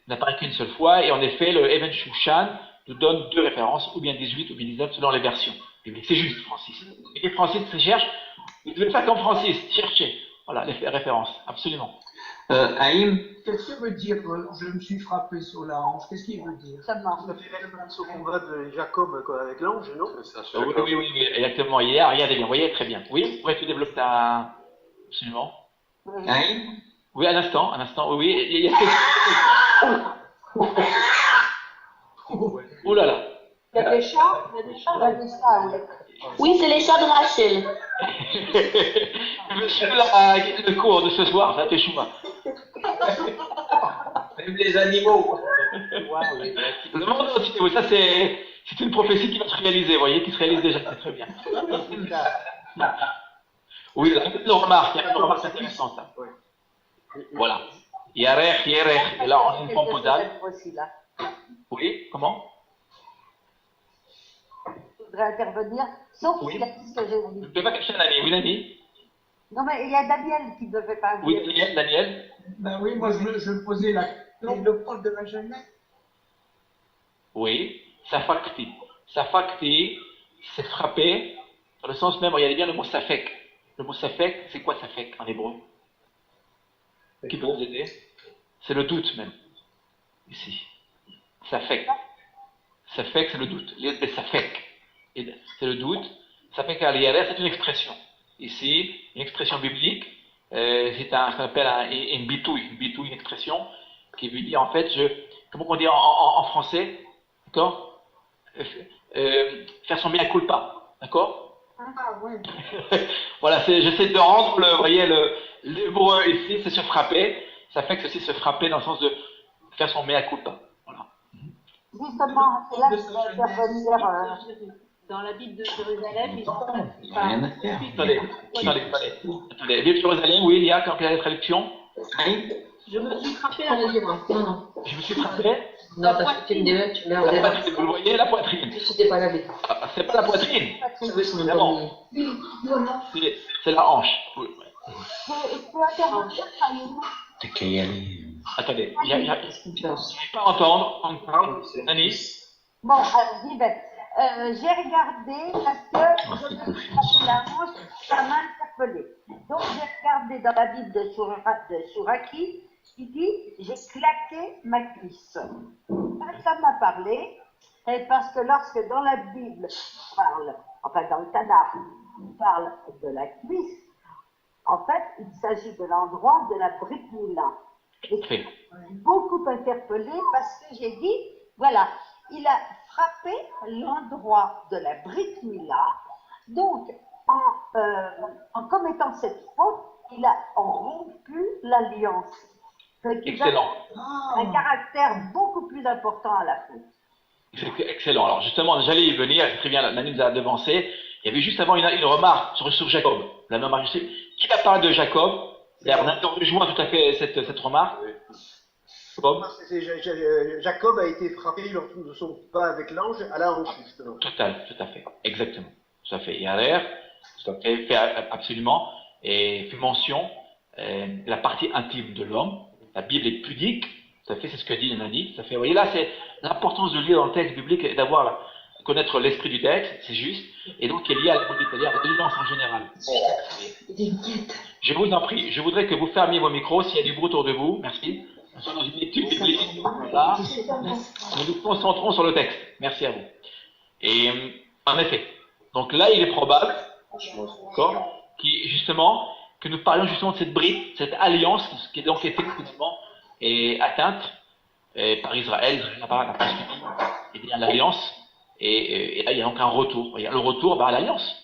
n'apparaît qu'une seule fois, et en effet, le Even Shushan nous donne deux références, ou bien 18 ou bien 19, selon les versions. C'est juste, Francis. Et Francis se cherche, vous devez faire comme Francis, chercher. Voilà, les références, absolument. Haïm, Qu'est-ce que veut dire je me suis frappé sur la hanche? Qu'est-ce qu'il veut dire? Ça marche. Ça fait référence au combat de Jacob quoi, avec l'ange, non? Oui, exactement. Hier, regardez bien, vous voyez, très bien. Oui, ouais, tu développes ta... Absolument. Haïm, Oui, un instant, oui. Il y a oh là là. Il y a des chats? Il y a des chats, oui. Oui, c'est les chats de Rachel. Je suis là, le cours de ce soir, ça fait chouma. même les animaux. Le monde entier, oui, ça c'est une prophétie qui va se réaliser, vous voyez, qui se réalise déjà, c'est très bien. Oui, là, il y a une remarque intéressante. Là. Voilà. Yarech, et là on a une composale. Oui, comment? Je voudrais intervenir, sauf Oui. s'il y a ce que j'ai Je dit. ne peux pas cacher un ami, oui, Nani? Non, mais il y a Daniel qui ne devait pas Oui, venir. Daniel. Ben oui, moi je me posais la question. Le rôle de la jeunesse. Oui, safakti. Safakti, c'est frapper, dans le sens même, regardez bien le mot safek. Le mot safek, c'est quoi safek en hébreu? Qui peut vous aider? C'est le doute même, ici. Safek. Safek, c'est le doute. Liet safek. C'est le doute. Safek al-yareh, c'est une expression. Ici, une expression biblique, c'est ce qu'on appelle un bitouille, une expression qui veut dire en fait, comment on dit en français, d'accord, faire son mea culpa, d'accord. Ah, oui. Voilà, j'essaie de rendre, vous voyez, l'hébreu ici, c'est se frapper, ça fait que c'est se frapper dans le sens de faire son mea culpa. Voilà. Justement, c'est là que je vais intervenir. Dans la Bible de Jérusalem, ils ont rien à faire. Attendez. Bible de Jérusalem, oui, il y a quand il y a la traduction. Je me suis frappé à la Non. Je me suis frappé. Non, parce que tu me disais, tu l'as La poitrine, vous le voyez, la poitrine. C'était pas la bête. Ah, c'est pas la poitrine. C'est bon. C'est la hanche. Oui. Je peux intervenir, Fayoum? T'as qu'à y aller. Attendez, je ne pas entendre. On parle. Anis. Bon, alors, dis ben, j'ai regardé parce que je me suis frappé la hanche, ça m'a interpellé. Donc j'ai regardé dans la Bible de Souraki, qui dit j'ai claqué ma cuisse. Ça m'a parlé, et parce que lorsque dans la Bible on parle, enfin dans le Tanakh, on parle de la cuisse, en fait il s'agit de l'endroit de la Brit Mila. Et c'est beaucoup interpellé parce que j'ai dit, voilà, il a frappé l'endroit de la Brit Mila. Donc, en commettant cette faute, il a rompu l'alliance. Excellent. Un caractère beaucoup plus important à la faute. Excellent. Alors justement, j'allais y venir, très bien, Manu nous a devancé. Il y avait juste avant une remarque sur Jacob. La même remarque, qui a parlé de Jacob? On a rejoint tout à fait cette remarque. Jacob a été frappé lors de son pas avec l'ange à la hanche, justement. Tout à fait, exactement. Tout à fait. Et à l'air, tout à fait, fait absolument, et fait mention la partie intime de l'homme. La Bible est pudique, tout à fait, c'est ce que dit Nani, tout à fait. Vous voyez là, c'est l'importance de lire dans le texte biblique et d'avoir connaître l'esprit du texte, c'est juste, et donc il y a la c'est-à-dire la délivrance en général. Je vous en prie, je voudrais que vous fermiez vos micros s'il y a du bruit autour de vous, merci. Nous sommes dans une étude biblique, là, nous nous concentrons sur le texte, merci à vous. Et en effet, donc là il est probable, justement, que nous parlions justement de cette bride, cette alliance qui est donc effectivement atteinte par Israël, n'a pas suivi l'alliance. Et là, il y a donc un retour. Le retour à l'alliance.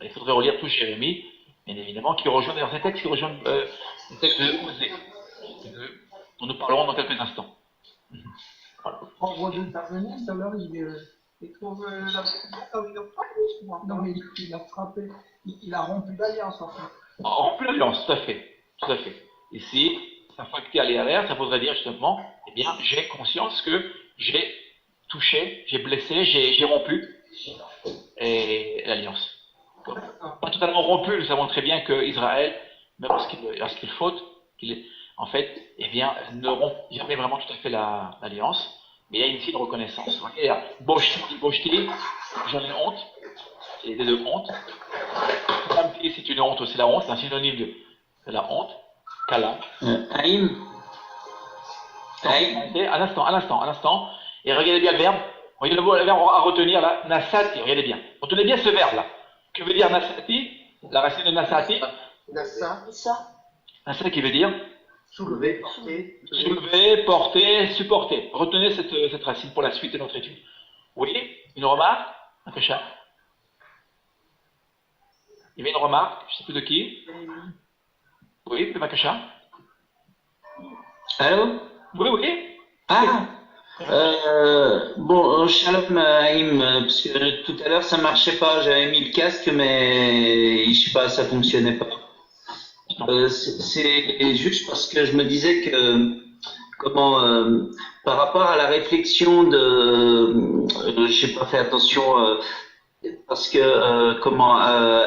Il faudrait relire tout Jérémie, bien évidemment, qui rejoint d'ailleurs ces textes, qui rejoint le texte de Osée, dont nous parlerons dans quelques instants. Voilà. On voit de parvenir, tout à l'heure, il trouve la non, mais il a frappé, il a rompu l'alliance en fait. Rompu l'alliance, tout à fait. Tout à fait. Ici, ça facté à l'IRR, ça voudrait dire justement, eh bien, j'ai conscience que j'ai touché, j'ai blessé, j'ai rompu l'alliance. Pas totalement rompu, nous savons très bien que Israël, même lorsqu'il faute, en fait, eh bien, ne rompt jamais vraiment tout à fait l'alliance, mais il y a ici une reconnaissance. Regarde, Boshti, j'en ai honte, c'est l'idée de honte. Kamti, c'est une honte, c'est la honte, c'est un synonyme de la honte. Kala. Haïm. Un instant. Et regardez bien le verbe. Regardez le verbe à retenir là, nasati. Regardez bien. Retenez bien ce verbe là. Que veut dire nasati? La racine de nasati. Nassa. Nassa qui veut dire soulever, porter. Soulever, porter, supporter. Retenez cette racine pour la suite de notre étude. Oui, une remarque? Akasha. Il y avait une remarque, je ne sais plus de qui. Oui, de Makasha. Allô? Oui. Ah! Bon, Shalom Haïm, parce que tout à l'heure ça marchait pas, j'avais mis le casque, mais je sais pas, ça fonctionnait pas. C'est juste parce que je me disais que, par rapport à la réflexion j'ai pas fait attention, parce que,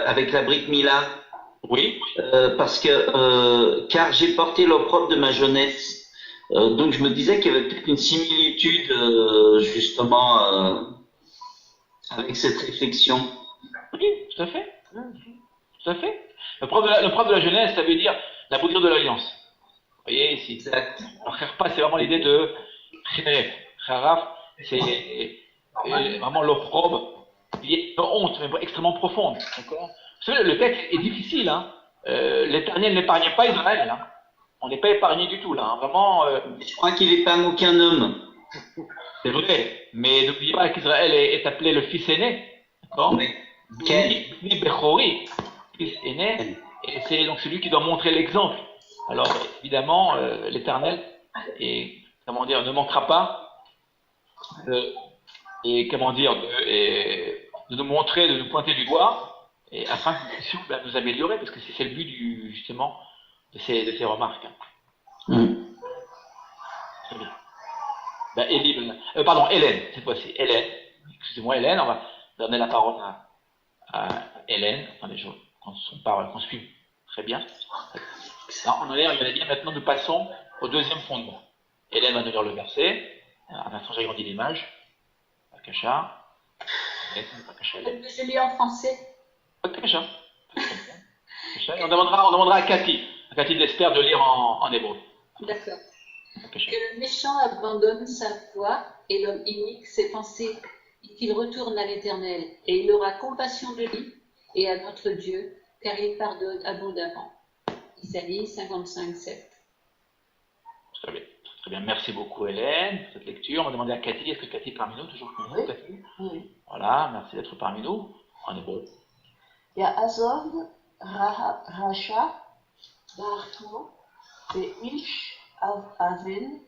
avec la Brit Mila. Oui. Parce que, car j'ai porté l'opprobre de ma jeunesse. Donc je me disais qu'il y avait peut-être une similitude justement avec cette réflexion. Oui, tout à fait. Tout à fait. Le propre de la jeunesse, ça veut dire la bouture de l'alliance. Vous voyez ici. Exact. Alors Kharpa, c'est vraiment l'idée de Khinef. Kharaf, c'est vraiment l'opprobre, une honte, mais extrêmement profonde. D'accord. Vous savez, le texte est difficile. Hein. L'Éternel n'épargne pas Israël. Hein. On n'est pas épargné du tout là, hein. Vraiment. Je crois qu'il épargne aucun homme. C'est vrai, mais n'oubliez pas qu'Israël est appelé le fils aîné, d'accord? Oui. Bni Bechori, fils aîné, et c'est donc celui qui doit montrer l'exemple. Alors évidemment, l'Éternel ne manquera pas de nous montrer, de nous pointer du doigt, et afin que nous puissions nous améliorer, parce que c'est le but justement de ces remarques. Très bien. Hélène, cette fois-ci. Hélène. Excusez-moi, Hélène, on va donner la parole à Hélène. Attendez, qu'on suive très bien. Alors, on a l'air, regardez bien, maintenant nous passons au deuxième fondement. Hélène va nous lire le verset. À l'instant, j'agrandis l'image. Akasha. Je lis en français. Akasha. On demandera à Cathy d'Esther de lire en hébreu. D'accord. Que le méchant abandonne sa foi et l'homme inique ses pensées, et qu'il retourne à l'Éternel, et il aura compassion de lui et à notre Dieu, car il pardonne abondamment. Isaïe 55, 7. Très bien. Très bien. Merci beaucoup, Hélène, pour cette lecture. On va demander à Cathy. Est-ce que Cathy est parmi nous? Toujours parmi nous, Cathy? Oui. Voilà, merci d'être parmi nous. En hébreu. Ya'azov Rasha Barto Ve'ish Aven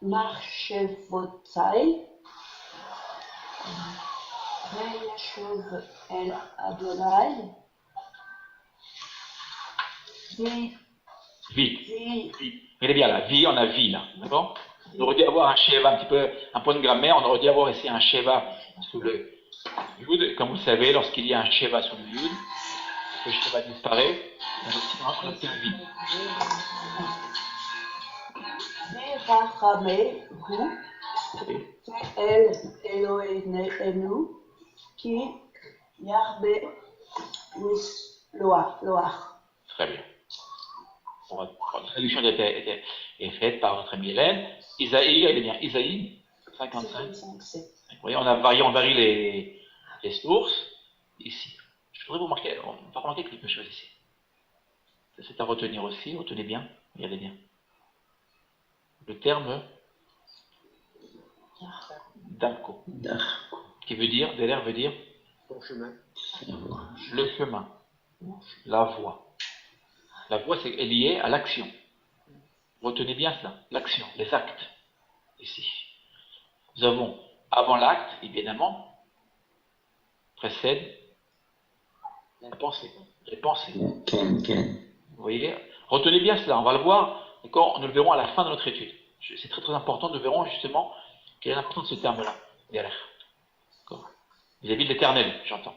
Marchevotai Veyashuv El Adonai Vie. Regardez bien là, vie, on a vie là, d'accord? On aurait dû avoir un sheva, un point de grammaire, on aurait dû avoir ici un sheva sous Yud, comme vous le savez, lorsqu'il y a un Sheva sur le Yud, le Sheva disparaît, on obtient un vide. El Eloheinu ki yarbe loach. Très bien. Bon, la traduction est faite par votre ami Hélène. Isaïe, il est bien. Isaïe 55. Vous voyez, on varie les sources ici. Je voudrais vous faire remarquer quelque chose ici. C'est à retenir aussi, retenez bien, regardez bien. Le terme Darko, qui veut dire, Deler veut dire Ton chemin. le chemin, la voie. La voie est liée à l'action. Retenez bien cela, l'action, les actes, ici. Nous avons, avant l'acte, évidemment, précède la pensée, les pensées. Vous voyez, retenez bien cela, on va le voir, d'accord, nous le verrons à la fin de notre étude. C'est très très important, nous verrons justement quelle est l'importance de ce terme-là, vis-à-vis de l'éternel, j'entends.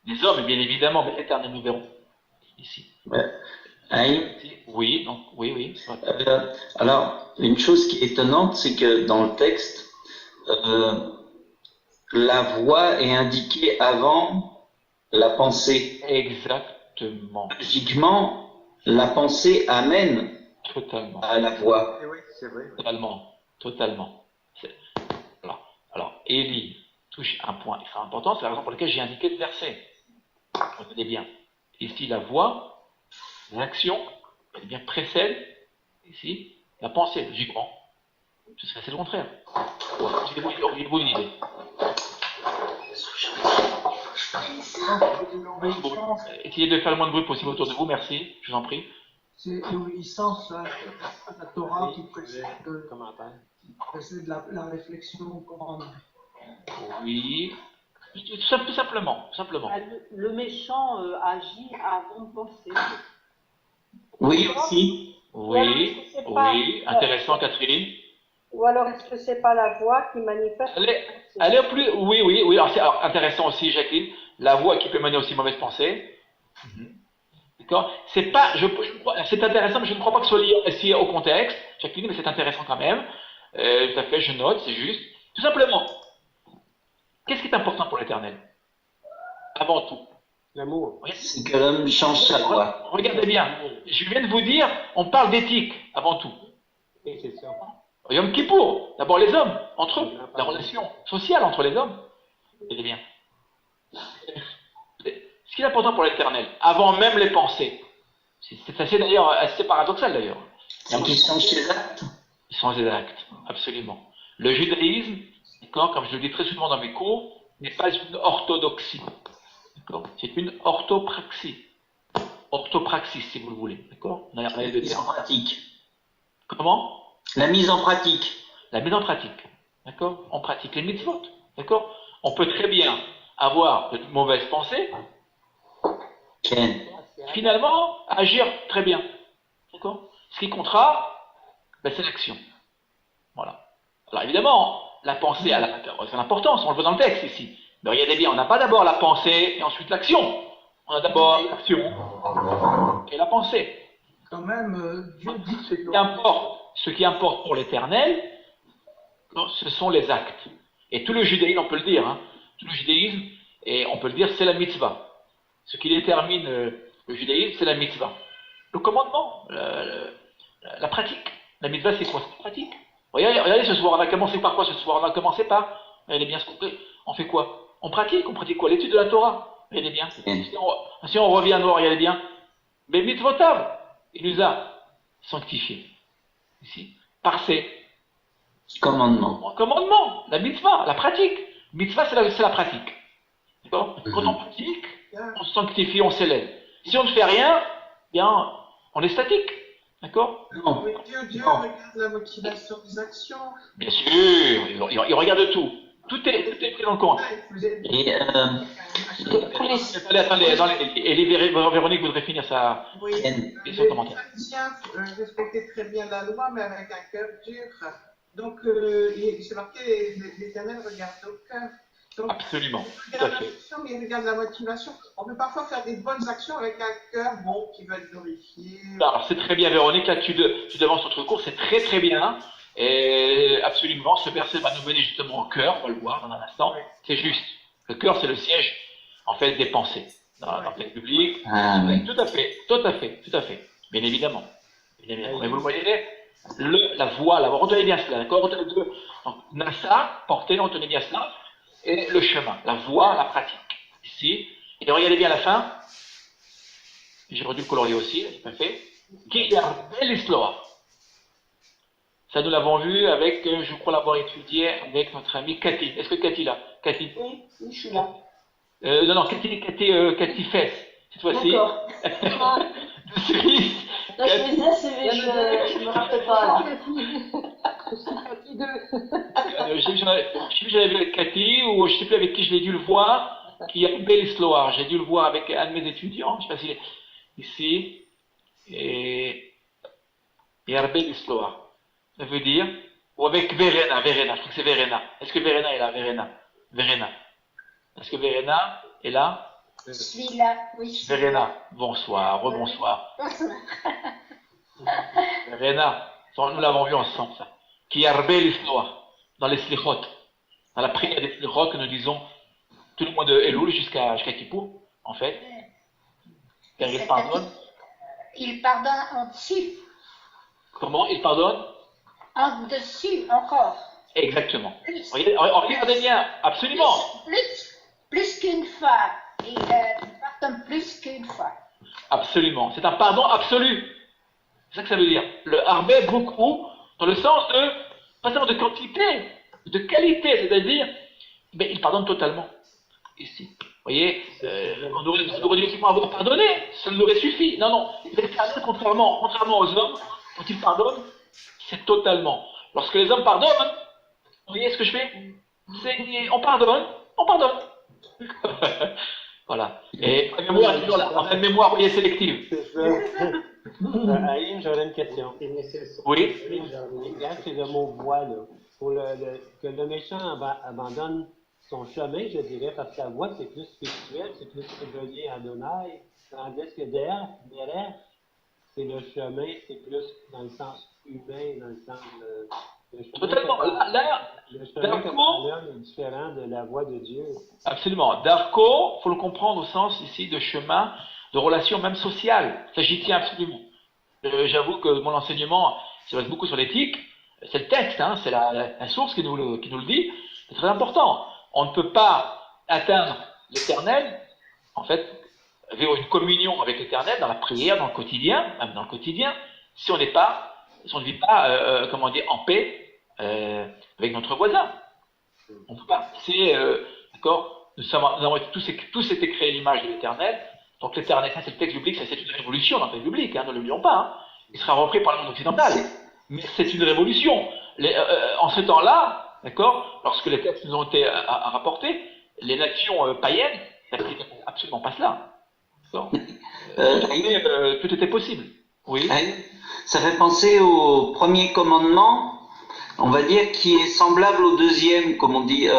Les hommes, bien évidemment, mais l'éternel, nous verrons ici. Oui, donc, oui. Alors, une chose qui est étonnante, c'est que dans le texte, la voix est indiquée avant la pensée. Exactement. Logiquement, la pensée amène totalement à la voix. Oui, c'est vrai. Totalement. Alors, Élie touche un point extrêmement important, c'est la raison pour laquelle j'ai indiqué le verset. Regardez bien. Ici, la voix, l'action, eh bien, précède, ici, la pensée, logiquement. Ce serait le contraire. Auriez-vous une idée? Essayez de faire le moins de bruit possible autour de vous, merci, je vous en prie. C'est l'obéissance à la Torah qui précède la réflexion commandée. Oui, tout simplement. Le méchant agit avant de penser. Oui, aussi. Oui, intéressant, Catherine. Ou alors est-ce que c'est pas la voix qui manifeste? Elle est plus. Oui. Alors, intéressant aussi, Jacqueline. La voix qui peut mener aussi mauvaise pensée. D'accord. C'est intéressant, mais je ne crois pas que ce soit lié ici au contexte, Jacqueline, mais c'est intéressant quand même. Tout à fait, je note, c'est juste. Tout simplement. Qu'est-ce qui est important pour l'Éternel? Avant tout. L'amour. C'est que l'homme change sa voix. Regardez bien. Je viens de vous dire, on parle d'éthique avant tout. Et c'est ça. Yom Kippour, d'abord les hommes, entre eux, la relation sociale entre les hommes. Regardez bien. Ce qui est important pour l'Éternel, avant même les pensées, c'est assez paradoxal d'ailleurs. C'est qu'ils changent ses actes. Ils changent des actes, absolument. Le judaïsme, comme je le dis très souvent dans mes cours, n'est pas une orthodoxie. C'est une orthopraxie. Orthopraxis, si vous le voulez. D'accord? La mise en pratique. Comment? La mise en pratique. La mise en pratique. D'accord? On pratique les mitzvot. D'accord? On peut très bien avoir de mauvaises pensées. Finalement, agir très bien. D'accord? Ce qui comptera, c'est l'action. Voilà. Alors évidemment, la pensée a son importance, on le voit dans le texte ici. Mais regardez bien, on n'a pas d'abord la pensée et ensuite l'action. On a d'abord l'action et la pensée. Quand même, Dieu dit ce qui importe pour l'Éternel, ce sont les actes. Et tout le judaïsme, on peut le dire, tout le judaïsme, et on peut le dire, c'est la mitzvah. Ce qui détermine le judaïsme, c'est la mitzvah. Le commandement, la pratique. La mitzvah, c'est quoi? C'est la pratique. Regardez ce soir, on a commencé par quoi ce soir? On a commencé par, regardez bien ce qu'on fait. On fait quoi? On pratique quoi? L'étude de la Torah. Regardez bien. Si on revient à nous, regardez bien. Mais mitzvotav, il nous a sanctifiés. Ici, par ses commandements, la mitzvah, la pratique. Mitzvah, c'est la pratique. D'accord? Quand on pratique, on se sanctifie, on s'élève. Si on ne fait rien, bien, on est statique. D'accord? Mais Dieu regarde la motivation des actions. Bien sûr, il regarde tout. Tout est pris en compte. Et Attendez, Véronique voudrait finir sa son commentaire. Les pharisiens respectaient très bien la loi, mais avec un cœur dur. Donc, c'est marqué, l'Éternel regarde au cœur. Donc, Absolument, il tout à regarde fait. l'action, mais il regarde la motivation. On peut parfois faire des bonnes actions avec un cœur bon qui veut être glorifié. Alors, c'est très bien, Véronique, là, tu devances notre cours, c'est très très bien. Et absolument, ce verset va nous mener justement au cœur, on va le voir dans un instant. C'est juste. Le cœur, c'est le siège, en fait, des pensées. Dans le texte biblique. Ah, oui. Tout à fait, tout à fait, tout à fait. Bien évidemment. Bien évidemment. Mais vous le voyez, la voie, retenez bien cela, d'accord? Retenez deux. Donc, Nassa, portez, retenez bien cela. Et le chemin, la voie, la pratique. Ici. Et regardez bien la fin. J'aurais dû le colorier aussi, c'est pas fait. Belle histoire. Ça, nous l'avons vu avec, je crois l'avoir étudié avec notre amie Cathy. Est-ce que Cathy là? Cathy? Oui, oui, je suis là. Non, Cathy Fess, cette fois-ci. D'accord. De Suisse. Non, je me disais, je me rappelle pas là. Je sais plus j'avais vu avec Cathy, ou je sais plus avec qui je l'ai dû le voir, qui a une belle histoire. J'ai dû le voir avec un de mes étudiants, je sais pas s'il est ici, et une belle histoire. Ça veut dire, ou avec Verena, je crois que c'est Verena. Est-ce que Verena est là, Verena. Est-ce que Verena est là? Je suis là, oui. Verena, bonsoir, rebonsoir. Verena, nous l'avons vu ensemble, ça. Qui a belle histoire dans les slichot, dans la prière des slichot que nous disons tout le mois de Elul jusqu'à Kippour, en fait. Car il pardonne. Il pardonne en dessus. Comment il pardonne? En dessus, encore. Exactement. Regardez bien, absolument. Plus qu'une fois. Il pardonne plus qu'une fois. Absolument. C'est un pardon absolu. C'est ça que ça veut dire. Le harbé beaucoup, dans le sens de, pas seulement de quantité, de qualité, c'est-à-dire, mais il pardonne totalement. Ici. Vous voyez, on aurait dû effectivement avoir pardonné, ça nous aurait suffi. Non, l'Éternel, contrairement aux hommes, quand il pardonne, c'est totalement. Lorsque les hommes pardonnent, vous voyez ce que je fais? On pardonne. Voilà. Et la mémoire est toujours là. En fait, mémoire, vous voyez, sélective. Aïm, j'aurais une question. Oui. Regarde, c'est le mot voie, là. Pour que le méchant abandonne son chemin, je dirais, parce que la voie, c'est plus spirituel, c'est plus relié à Adonai. Tandis que derrière, c'est le chemin, c'est plus dans le sens humain, dans le sens de totalement. Là, le chemin que l'homme est différent de la voie de Dieu. Absolument. Darko, il faut le comprendre au sens ici de chemin, de relation même sociale. Ça, j'y tiens absolument. J'avoue que mon enseignement se base beaucoup sur l'éthique. C'est le texte, hein, c'est la source qui nous le dit. C'est très important. On ne peut pas atteindre l'Éternel, en fait, vivre une communion avec l'Éternel dans la prière, dans le quotidien, même dans le quotidien, si on ne vit pas, en paix avec notre voisin. On ne peut pas. D'accord. Nous avons tous été créés à l'image de l'Éternel. Donc l'Éternel, ça c'est le texte biblique, ça c'est une révolution dans le texte biblique, hein, ne l'oublions pas. Hein. Il sera repris par le monde occidental. Mais c'est une révolution. En ce temps-là, d'accord, lorsque les textes nous ont été rapportés, les nations païennes n'appliquaient absolument pas cela. Tout était possible. Oui. Ça fait penser au premier commandement, on va dire, qui est semblable au deuxième, comme on dit,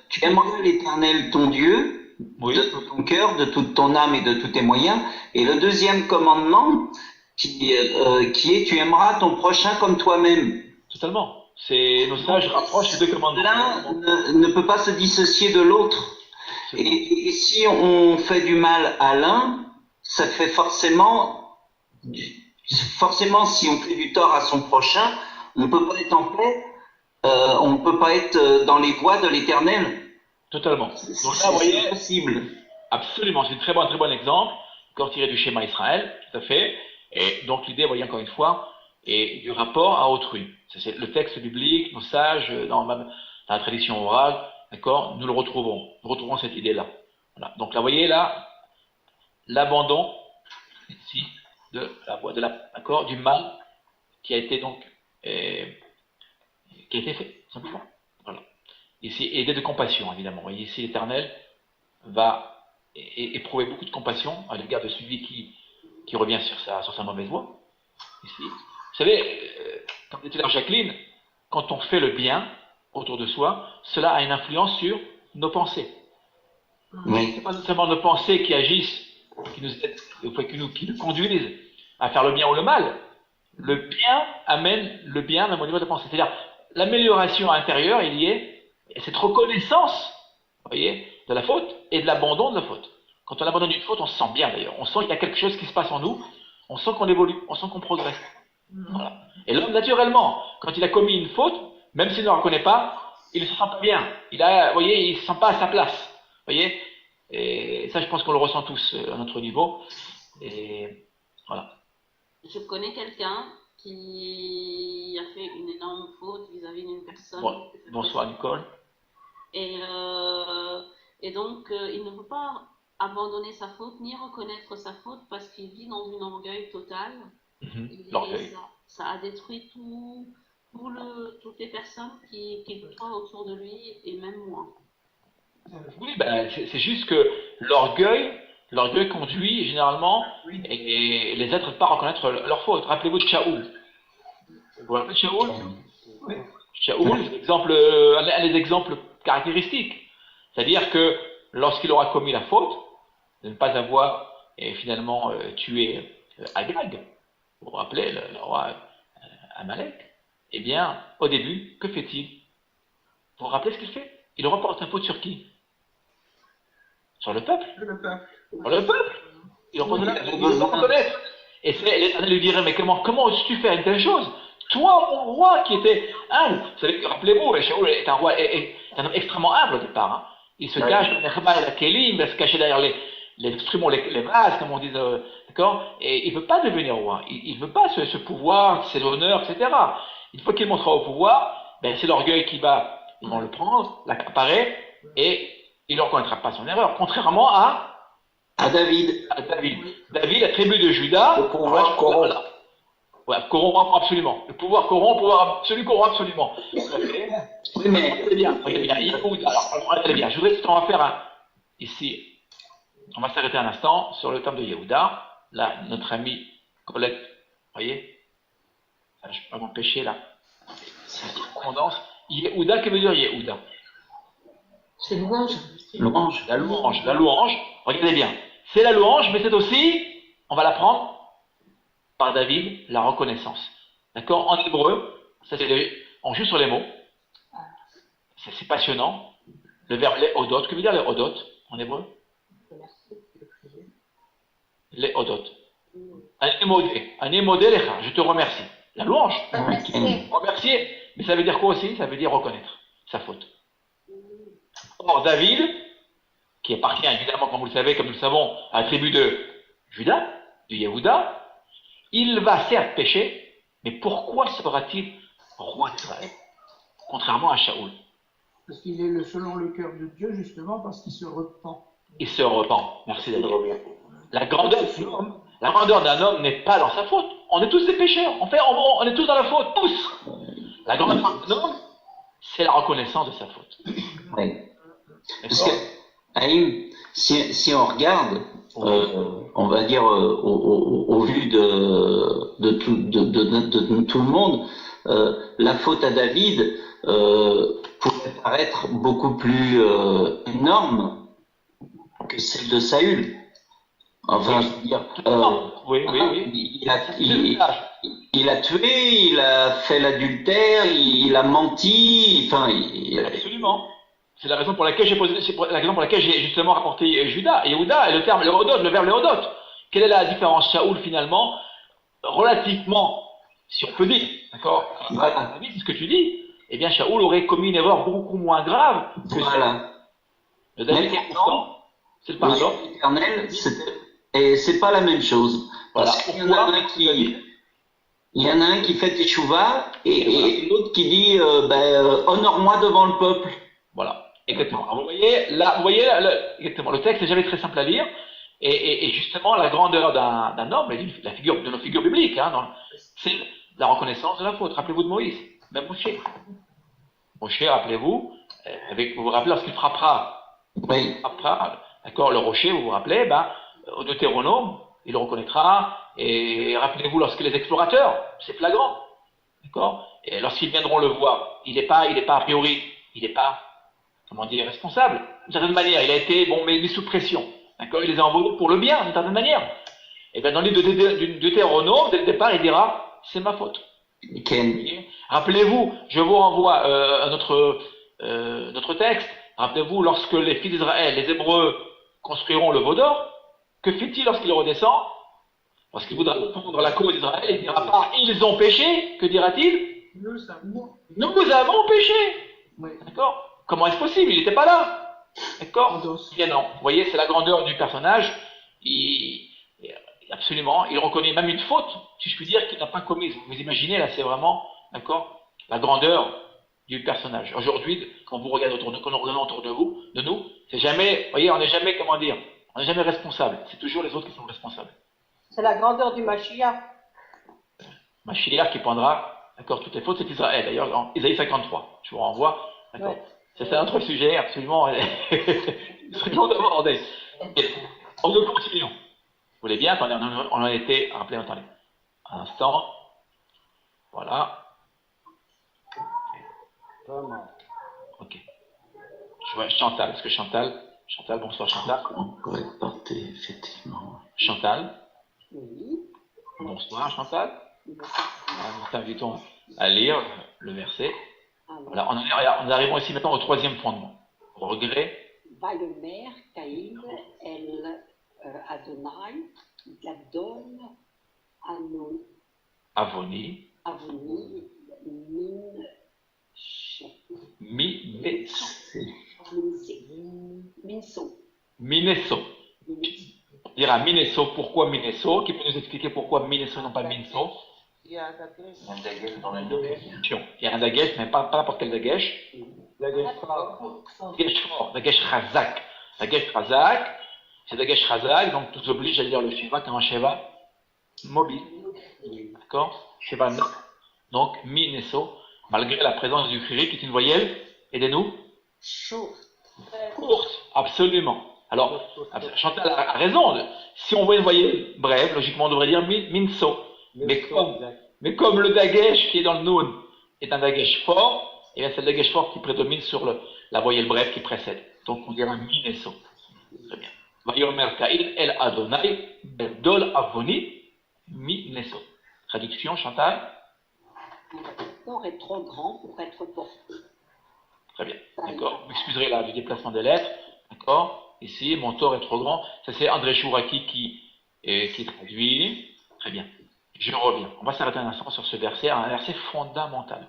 tu aimeras l'Éternel ton Dieu, de tout ton cœur, de toute ton âme et de tous tes moyens. Et le deuxième commandement, qui est tu aimeras ton prochain comme toi-même. Totalement. Nos sages rapprochent ces deux commandements. L'un ne peut pas se dissocier de l'autre. Et si on fait du mal à l'un, ça fait forcément, si on fait du tort à son prochain, on ne peut pas être en paix, on ne peut pas être dans les voies de l'Éternel. Totalement. Donc là, vous voyez, possible. Absolument, c'est un très bon exemple, encore tiré du schéma Israël, tout à fait. Et donc l'idée, vous voyez encore une fois, est du rapport à autrui. C'est le texte biblique, nos sages, dans la tradition orale, d'accord, nous retrouvons cette idée-là. Voilà. Donc là, vous voyez là, l'abandon ici de la voie d'accord, du mal qui a été donc qui a été fait, simplement. Voilà. Ici, aidé de compassion, évidemment. Vous voyez, ici, l'Éternel va éprouver beaucoup de compassion à l'égard de celui qui revient sur sa mauvaise voie. Ici. Vous savez, comme disait Jacqueline, quand on fait le bien autour de soi, cela a une influence sur nos pensées. Oui. C'est pas seulement nos pensées qui agissent, qui nous aident, qui nous conduisent à faire le bien ou le mal. Le bien amène le bien même au niveau de la pensée. C'est-à-dire, l'amélioration intérieure, il y est, et cette reconnaissance, vous voyez, de la faute et de l'abandon de la faute. Quand on abandonne une faute, on se sent bien d'ailleurs. On sent qu'il y a quelque chose qui se passe en nous, on sent qu'on évolue, on sent qu'on progresse. Voilà. Et l'homme, naturellement, quand il a commis une faute, même s'il ne la reconnaît pas, il ne se sent pas bien. Vous voyez, il ne se sent pas à sa place. Vous voyez? Et ça, je pense qu'on le ressent tous à notre niveau. Et voilà. Je connais quelqu'un qui a fait une énorme faute vis-à-vis d'une personne. Bon, bonsoir Nicole. Et donc, il ne peut pas abandonner sa faute ni reconnaître sa faute parce qu'il vit dans un orgueil total. L'orgueil. Ça a détruit toutes les personnes qui côtoient autour de lui et même moi. Oui, ben, c'est juste que l'orgueil conduit généralement et les êtres ne peuvent pas reconnaître leur faute. Rappelez-vous de Shaoul. Vous vous rappelez de Shaoul? Oui. Shaoul, un des exemples caractéristiques. C'est-à-dire que lorsqu'il aura commis la faute de ne pas avoir finalement tué Agag, vous vous rappelez, le roi Amalek, eh bien, au début, que fait-il? Vous vous rappelez ce qu'il fait? Il reporte un faute sur qui? Sur le peuple. Sur le peuple. Il reporte reconnaître. Et l'Éternel lui dirait, mais comment oses-tu faire une telle chose? Toi, mon roi, qui était humble. Vous savez, rappelez-vous, Shaoul est un roi, est un homme extrêmement humble au départ. Hein. Il se cache dans les chemins et la kélim, il va se cacher derrière les instruments, les vases, comme on dit, d'accord? Et il ne veut pas devenir roi. Il ne veut pas ce pouvoir, ces honneurs, etc. Une fois qu'il montera au pouvoir, ben, c'est l'orgueil qui va, ils vont le prendre, l'accaparer, et il ne reconnaîtra pas son erreur. Contrairement à David. David, la tribu de Juda. Le pouvoir corrompt. Ouais, corrompt absolument. Le pouvoir corrompt, celui corrompt absolument. Oui, mais. Regardez bien. Alors, regardez bien. Je voudrais qu'on va faire ici. On va s'arrêter un instant sur le terme de Yehuda. Là, notre ami Colette, vous voyez, je ne peux pas m'empêcher là. C'est une correspondance. Yehuda, que veut dire Yehuda? C'est louange. Louange. La louange. Regardez bien. C'est la louange, mais c'est aussi, on va l'apprendre par David, la reconnaissance. D'accord? En hébreu, on joue sur les mots. C'est passionnant. Le verbe leodot, que veut dire leodot en hébreu? Leodot. Anémodé lecha, je te remercie. La louange. Remercier. Mais ça veut dire quoi aussi? Ça veut dire reconnaître sa faute. Or, David, qui appartient évidemment, comme vous le savez, comme nous le savons, à la tribu de Juda, de Yehuda, il va certes pécher, mais pourquoi sera-t-il roi d'Israël? Contrairement à Shaoul. Parce qu'il est selon le cœur de Dieu, justement, parce qu'il se repent. Il se repent. Merci Daniel. La grandeur d'un homme n'est pas dans sa faute. On est tous des pécheurs. On est tous dans la faute, tous. La grandeur d'un homme, c'est la reconnaissance de sa faute. Oui. Parce que, Haïm, si on regarde, on va dire au vu de tout le monde, la faute à David pourrait paraître beaucoup plus énorme que celle de Saül. Enfin, je veux dire, il a tué, il a fait l'adultère, il a menti, enfin. Absolument. C'est la raison pour laquelle j'ai justement rapporté Juda et Yehuda et le terme le verbe léodot. Quelle est la différence? Shaoul finalement, relativement, si on peut dire, d'accord? Voilà. C'est ce que tu dis. Eh bien, Shaoul aurait commis une erreur beaucoup moins grave que voilà. Le David est pourtant, c'est le paradoxe. Éternel, et c'est pas la même chose. Voilà. Parce qu'il y en a un qui fait teshuva et l'autre qui dit honore-moi devant le peuple. Voilà. Exactement. Alors, vous voyez, exactement. Le texte n'est jamais très simple à lire. Et justement, la grandeur d'un homme, de nos figures bibliques, hein, c'est la reconnaissance de la faute. Rappelez-vous de Moïse, même Moshe. Moshe, rappelez-vous, vous vous rappelez lorsqu'il frappera, d'accord, le rocher, vous vous rappelez, au Deutéronome, il le reconnaîtra. Et rappelez-vous, lorsque les explorateurs, c'est flagrant, d'accord, et lorsqu'ils viendront le voir, il n'est pas a priori, il n'est pas comment dire, responsable. D'une certaine manière, il a été, bon, mais mis sous pression. D'accord? Il les a envoyés pour le bien, d'une certaine manière. Et bien, dans le livre de Deutéronome, dès le départ, il dira, c'est ma faute. Rappelez-vous, je vous renvoie à notre texte. Rappelez-vous, lorsque les fils d'Israël, les Hébreux, construiront le veau d'or, que fait-il lorsqu'il redescend? Lorsqu'il voudra défendre la cause d'Israël, il ne dira pas, ils ont péché, que dira-t-il? Nous avons péché. Oui. D'accord? Comment est-ce possible? Il n'était pas là. D'accord? Bien non. Vous voyez, c'est la grandeur du personnage. Absolument, il reconnaît même une faute, si je puis dire, qu'il n'a pas commise. Vous imaginez, là, c'est vraiment, d'accord, la grandeur du personnage. Aujourd'hui, quand vous regardez autour de nous, c'est jamais, vous voyez, on n'est jamais, comment dire, on n'est jamais responsable. C'est toujours les autres qui sont responsables. C'est la grandeur du Mashiach. Mashiach qui prendra, d'accord, toutes les fautes, c'est Israël. D'ailleurs, dans Isaïe 53, je vous renvoie, d'accord. Ouais. C'est un autre sujet, absolument, vraiment demandé. On nous continuons. Vous voulez bien? Attendez, on en était, rappelez, attendez, un instant. Voilà. Ok. Je vois Chantal, parce que Chantal, bonsoir Chantal. On pourrait porter, effectivement. Chantal. Oui. Bonsoir Chantal. Nous t'invitons à lire le verset. Voilà, on arrivons ici maintenant au troisième fondement. Regret. Vayomer, Caïn, El Adonai, Gadol, Avoni, Minesso. On dira Minesso, pourquoi Minesso? Qui peut nous expliquer pourquoi Minesso, non pas Minso? Il y a un dagesh dans le nom. Il y a un dagesh, mais pas n'importe quel dagesh. Dagesh fort, dagesh chazak. Dagesh chazak, c'est dagesh chazak, donc tout oblige à dire le Shiva comme un Shiva mobile. D'accord? Shiva no. Donc, Minesso, malgré la présence du Khiri, qui est une voyelle, aidez-nous. Courte, absolument. Alors, Chantal a raison. Si on voit une voyelle brève, logiquement, on devrait dire Minso. Mais comme le dagesh qui est dans le Noun est un dagesh fort, et bien c'est le dagesh fort qui prédomine sur la voyelle brève qui précède. Donc on dira Minesso. Très bien. Vayomer Caïn El Adonai Bedol Avoni Minesso. Traduction, Chantal? Le corps est trop grand pour être porté. Très bien. D'accord. Vous excuserez là du déplacement des lettres. D'accord. Ici, mon tort est trop grand. Ça c'est André Chouraki qui traduit. Très bien. Je reviens. On va s'arrêter un instant sur ce verset, un verset fondamental.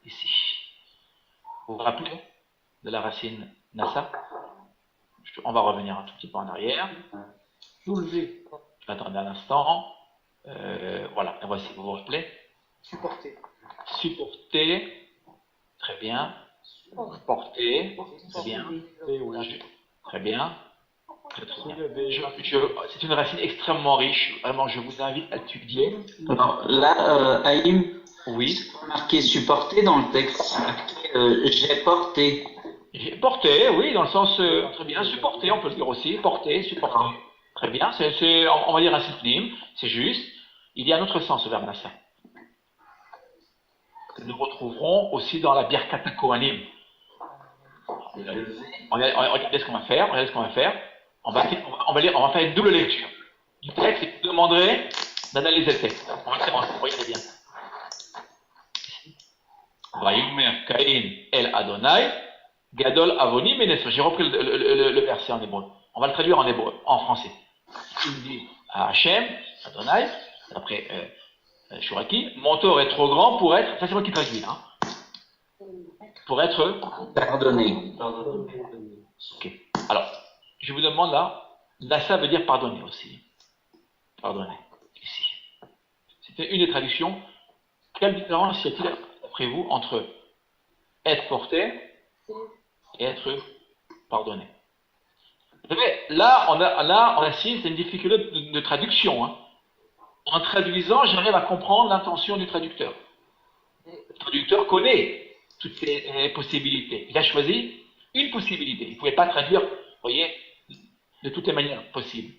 Ici. Vous vous rappelez de la racine Nassa? On va revenir un tout petit peu en arrière. Soulever. Attendez un instant. Voilà. Et voici, vous vous rappelez? Supporter. Supporter. Très bien. Porter. Très bien. Très bien. C'est une racine extrêmement riche. Vraiment, je vous invite à l'étudier. Alors là, Haïm, oui. C'est marqué supporter dans le texte. C'est marqué j'ai porté. J'ai porté, oui, dans le sens très bien. Supporter, on peut le dire aussi. Porter, supporter. Très bien. On va dire un synonyme. C'est juste. Il y a un autre sens au verbe nassa. Nous retrouverons aussi dans la Birkat HaKohanim. Regardez ce qu'on va faire. On va faire une double lecture du texte et vous demanderez d'analyser le texte. On va le faire ensemble, regardez bien. Vayomer Caïn El Adonai, Gadol Avoni Menesso. J'ai repris le verset en hébreu. On va le traduire en hébreu, en français. Il dit à Hachem, Adonai, après Shuraki, mon tort est trop grand pour être, ça c'est moi qui traduis là, pour être pardonné. Ok. Alors, je vous demande là, Nassa veut dire pardonner aussi. Pardonner, ici. C'était une des traductions. Quelle différence y a-t-il, d'après vous, entre être porté et être pardonné? Vous savez, là, on assiste à une difficulté de traduction. Hein. En traduisant, j'arrive à comprendre l'intention du traducteur. Le traducteur connaît toutes les possibilités. Il a choisi une possibilité. Il ne pouvait pas traduire, vous voyez, de toutes les manières possibles.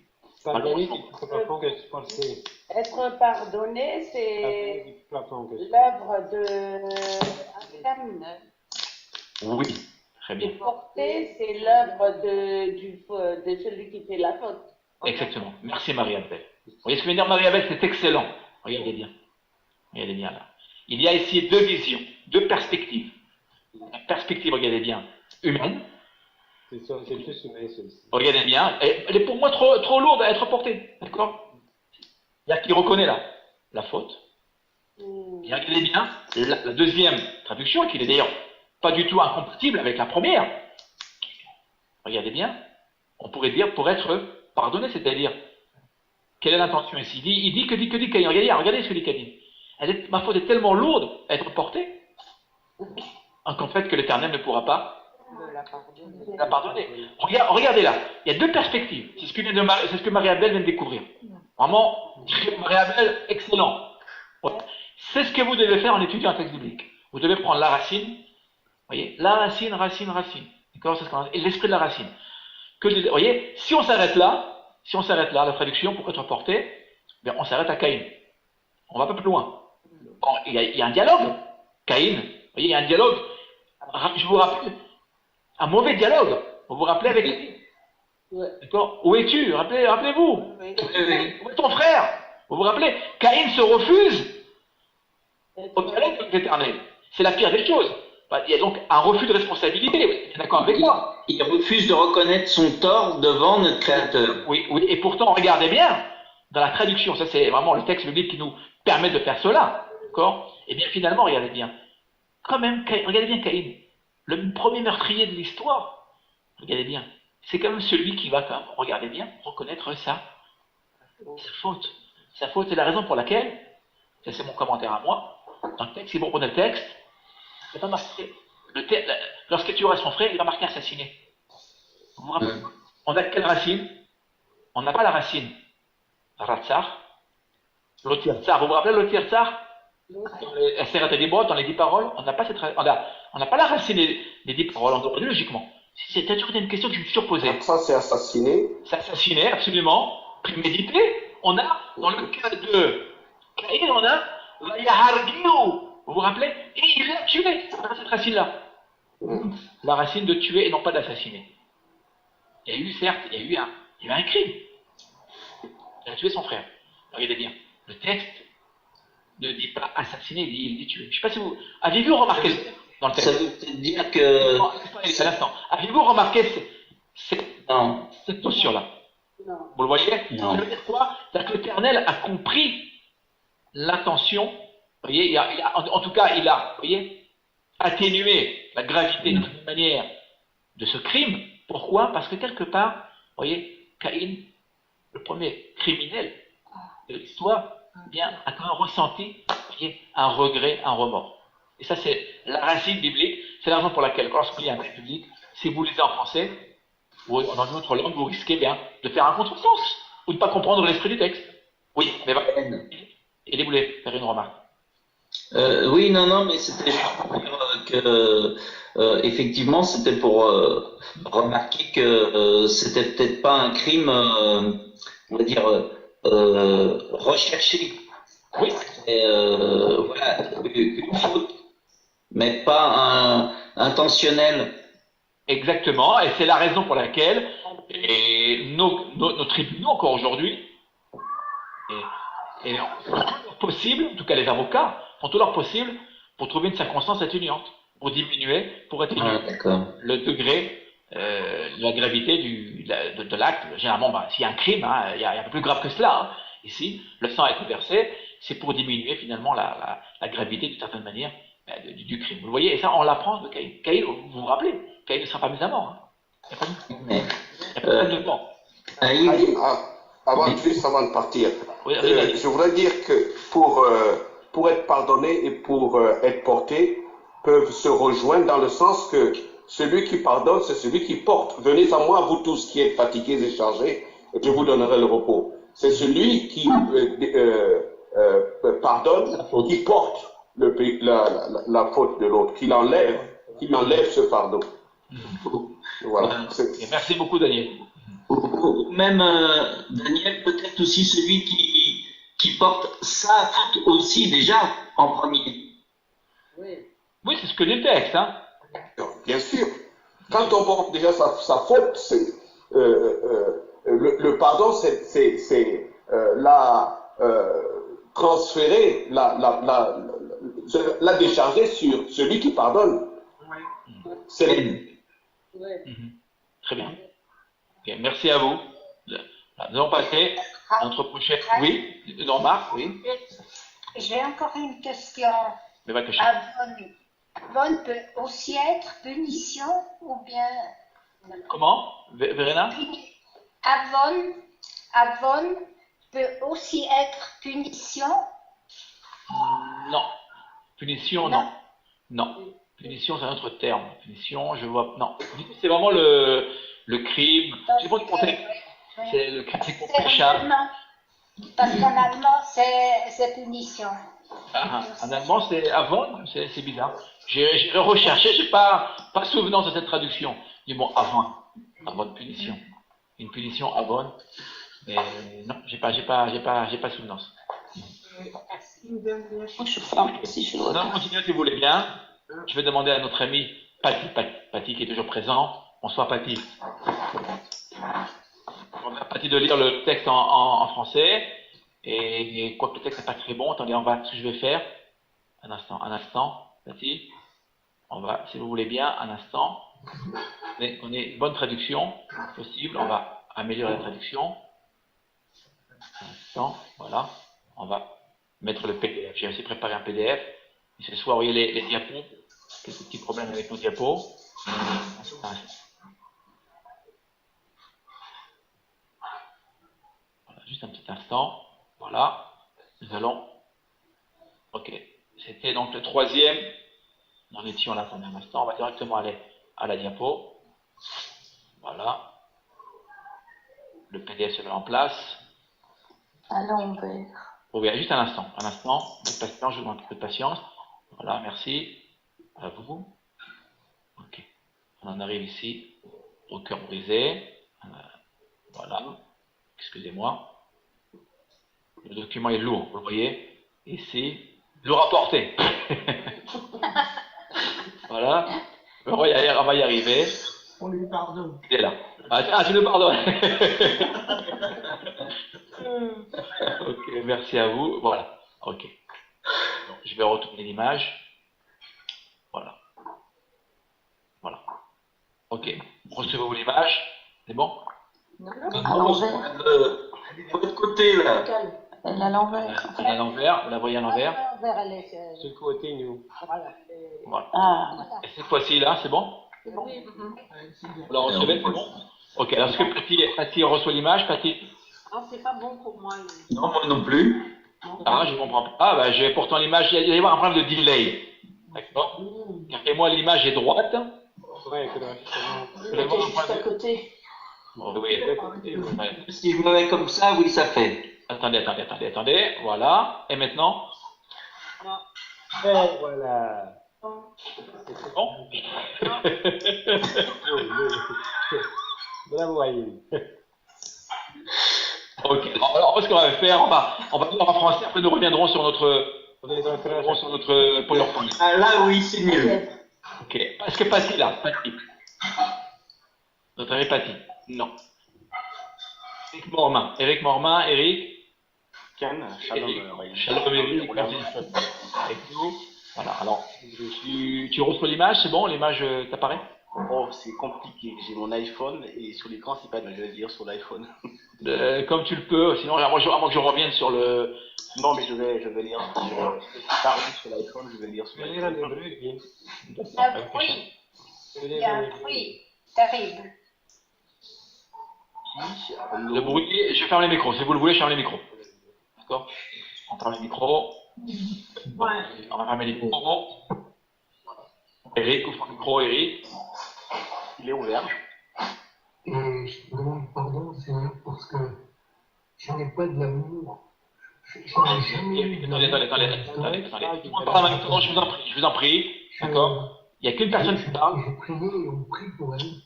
Être pardonné, c'est l'œuvre de Hachem. Oui, Très bien. Porter, c'est l'œuvre de celui qui fait la faute. Exactement. Merci Marie-Abel. Vous voyez ce que vient de dire Marie-Abel, c'est excellent. Regardez bien. Regardez bien là. Il y a ici deux visions, deux perspectives. La perspective, regardez bien, humaine. C'est ça, c'est plus humain, celle-ci. Regardez bien. Elle est pour moi trop lourde à être portée. D'accord? Il y a qui reconnaît là la faute. Et regardez bien la deuxième traduction, qui n'est d'ailleurs pas du tout incompatible avec la première. Regardez bien. On pourrait dire pour être pardonné, c'est-à-dire, quelle est l'intention ici? Il dit que Caïn. Regardez ce que dit Caïn. Ma faute est tellement lourde à être portée, qu'en fait que l'Éternel ne pourra pas la pardonner. Regardez là, il y a deux perspectives. C'est ce que Marie-Abel vient de découvrir. Vraiment, Marie-Abel, excellent. Ouais. C'est ce que vous devez faire en étudiant un texte biblique. Vous devez prendre la racine, vous voyez, la racine. D'accord? C'est ce qu'on a, et l'esprit de la racine. Vous voyez, si on s'arrête là, la traduction pour être portée, bien, on s'arrête à Caïn. On va pas plus loin. Bon, il y a un dialogue. Caïn, vous voyez, il y a un dialogue. Je vous rappelle, un mauvais dialogue. Vous vous rappelez avec Caïn? D'accord? Où es-tu? Rappelez-vous. Où est ton frère? Vous vous rappelez? Caïn se refuse au dialogue de l'Éternel. C'est la pire des choses. Il y a donc un refus de responsabilité. Vous êtes d'accord avec moi? Il refuse de reconnaître son tort devant notre Créateur. Oui, et pourtant, regardez bien, dans la traduction, ça c'est vraiment le texte biblique qui nous permet de faire cela. D'accord? Et bien finalement, regardez bien. Quand même, regardez bien Caïn, le premier meurtrier de l'histoire. Regardez bien. C'est quand même celui qui va, quand même, regardez bien, reconnaître sa faute. Sa faute, c'est la raison pour laquelle, ça c'est mon commentaire à moi, dans le texte, si vous prenez le texte, c'est pas marqué. Lorsque tu auras son frère, il va marquer assassiné. Vous vous rappelez? On a quelle racine? On n'a pas la racine Ratsar. L'Otirtsar. Vous vous rappelez l'Otirtsar? Dans les Seret Dibrot, dans les 10 paroles, on n'a pas la racine des 10 paroles, on logiquement. C'est toujours une question que je me suis toujours posée. Ça, c'est assassiné. C'est assassiné, absolument. Prémédité. On a, dans le cas de Caïn, on a Vayahargiu. Vous vous rappelez? Et il l'a tué. C'est cette racine-là. La racine de tuer et non pas d'assassiner. Il y a eu, certes, il y a eu un crime. Il a tué son frère. Regardez bien. Le texte ne dit pas assassiner, il dit tuer. Je ne sais pas si vous... Avez-vous remarqué dans le texte? Ça veut peut-être dire que... Non, à l'instant. Avez-vous remarqué cette notion-là? Non. Vous le voyez? Non. Ça veut dire quoi? C'est-à-dire que l'Éternel a compris l'intention. Vous voyez, en tout cas, il a, vous voyez, atténué la gravité de toute manière de ce crime. Pourquoi? Parce que quelque part, vous voyez, Caïn, le premier criminel de l'histoire, bien, a quand même ressenti, vous voyez, un regret, un remords. Et ça, c'est la racine biblique. C'est la raison pour laquelle, lorsqu'on lit un texte biblique, si vous lisez en français ou dans une autre langue, vous risquez bien de faire un contresens ou de ne pas comprendre l'esprit du texte. Oui, mais et vous voulez faire une remarque? Oui, non, mais c'était juste pour dire que, effectivement, c'était pour remarquer que c'était peut-être pas un crime, on va dire, recherché. Oui. Voilà, une faute, mais pas intentionnelle. Exactement, et c'est la raison pour laquelle nos tribunaux, encore aujourd'hui, font tout leur possible, en tout cas les avocats, font tout leur possible pour trouver une circonstance atténuante, pour diminuer, pour atténuer le degré, la gravité de l'acte. Généralement, s'il y a un crime, il y a un peu plus grave que cela. Hein. Ici, le sang a été versé, c'est pour diminuer finalement la gravité d'une certaine manière du crime. Vous le voyez, et ça on l'apprend de Caïn. Caïn, vous vous rappelez, Caïn ne sera pas mis à mort. Hein. Il n'y a pas de temps. Avant de partir, je voudrais dire que pour être pardonné et pour être porté, peuvent se rejoindre dans le sens que celui qui pardonne, c'est celui qui porte. Venez à moi, vous tous qui êtes fatigués et chargés, et je vous donnerai le repos. C'est celui qui pardonne, qui porte la faute de l'autre, qui m'enlève ce fardeau. Voilà. Et merci beaucoup, Daniel. Même Daniel, peut-être aussi celui qui porte sa faute aussi déjà en premier. Oui, c'est ce que dit le texte. Hein. Bien sûr. Quand on porte déjà sa faute, le pardon, c'est transférer, la décharger sur celui qui pardonne. C'est Très bien. Ok, merci à vous. Nous allons passer à notre prochaine. Oui, Marc, oui. J'ai encore une question. Mais va cacher. Avon peut aussi être punition ou bien. Comment, Verena? Avon peut aussi être punition? Non. Punition, non. Non. Punition, c'est un autre terme. Punition, je vois. Non. C'est vraiment le crime. Je sais pas le contexte. C'est le crime irréprochable. Parce qu'en allemand, c'est punition. En allemand, c'est avant, c'est bizarre. J'ai recherché, j'ai pas souvenance de cette traduction. Du mot avant de punition. Une punition avant. Mais non, j'ai pas souvenance. Non, continuez si vous voulez bien. Je vais demander à notre ami Patty qui est toujours présent. Bonsoir Patty. On va Patty de lire le texte en français. Et quoique le texte n'est pas très bon, attendez, ce que je vais faire. Un instant, Patty. On va, si vous voulez bien, un instant. On est bonne traduction possible. On va améliorer la traduction. Un instant, voilà. On va mettre le PDF. J'ai aussi préparé un PDF. Et ce soir, vous voyez les diapos. Quelques petits problèmes avec nos diapos. Voilà, juste un petit instant. Voilà. Nous allons. Ok. C'était donc le troisième. Nous en étions là pendant un instant. On va directement aller à la diapo. Voilà. Le PDF se met en place. À l'envers. Oh, oui, juste un instant. Un instant. De patience, je vous demande un peu de patience. Voilà, merci. À vous. Ok. On en arrive ici au cœur brisé. Voilà. Excusez-moi. Le document est lourd, vous le voyez. Ici, lourd à porter. Voilà. On va y arriver. On lui pardonne. Il est là. Ah, tu nous pardonnes. Ok, merci à vous. Voilà. Ok. Donc, je vais retourner l'image. Voilà. Voilà. Ok. Recevez-vous l'image. C'est bon? À l'envers. De votre côté, là. Elle est à l'envers. Elle est à l'envers. Vous la voyez à l'envers? Ce côté, nous. Voilà. Ah. Et cette fois-ci, là, c'est bon? C'est bon. Vous la recevez, c'est bon? Ok. Alors, est-ce que Patty reçoit l'image? Patty? Ah, c'est pas bon pour moi. Non, moi non plus. Ah, je comprends pas. Ah, bah, j'ai pourtant l'image. Il va y avoir un problème de delay. D'accord? Et moi, l'image est droite. Ouais, Mettez juste à côté. Oui. Si je me mets comme ça, oui, ça fait. Attendez. Voilà. Et maintenant? Et voilà. C'est bon? Bravo, Aïe. Ok. Alors, ce qu'on va faire, on va lire en français, après nous reviendrons sur notre PowerPoint. Ah là, oui, c'est mieux. Ok. Est-ce que Patty là? Patty. Notre ami Patty. Non. Eric Mormain, Eric. Ken, Shalom, Eric. Avec nous. Voilà. Alors, tu reçois l'image, c'est bon? L'image t'apparaît? Oh, c'est compliqué. J'ai mon iPhone et sur l'écran, c'est pas de je vais lire sur l'iPhone. Comme tu le peux, sinon, à moins que je revienne sur le. Non, mais je vais lire sur l'iPhone, je vais lire sur l'iPhone. Un bruit. Il y a un bruit terrible. Le bruit, je ferme les micros. Si vous le voulez, je ferme les micros. D'accord? On ferme les micros. Ouais. On va fermer les micros. Eric, ouvre le micro, Eric. Il est ouvert. Je demande pardon, Seigneur, parce que je n'ai pas de l'amour. Attendez. Parle, je vous en prie. D'accord? Il n'y a qu'une personne qui parle. J'ai prié et on prie pour elle.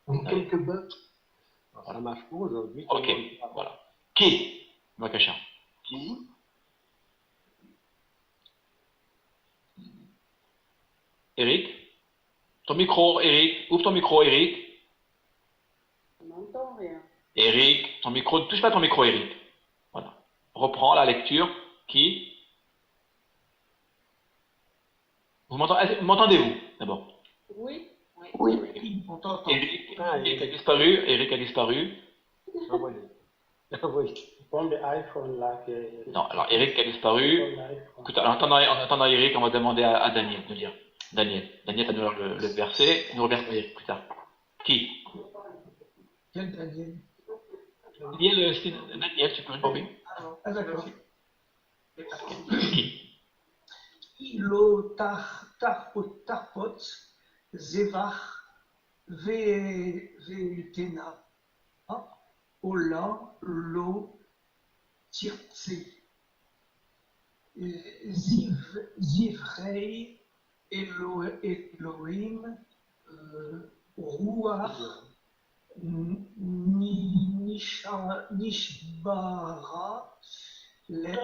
Mais quelque part. Ça marche pas aujourd'hui. Ok, voilà. Qui? Makasha. Qui? Eric? Ton micro, Eric. Ouvre ton micro, Eric. On n'entend rien. Eric, ton micro, ne touche pas ton micro, Eric. Voilà. Reprends la lecture. Qui? Vous m'entendez-vous, d'abord? Oui. Oui. Eric a disparu. Eric a disparu. Non, alors Eric a disparu. Écoute, en attendant Eric, on va demander à Daniel de lire. Daniel va nous lire le verset, nous reverse Eric plus tard. Qui? Quel Daniel? Daniel, tu peux répondre? Ah, d'accord. Qui? Ilo tarpot, zevach, ve'etena, ola, lo, tirtse, zivrei, Elohim, ruach, nishbara, le,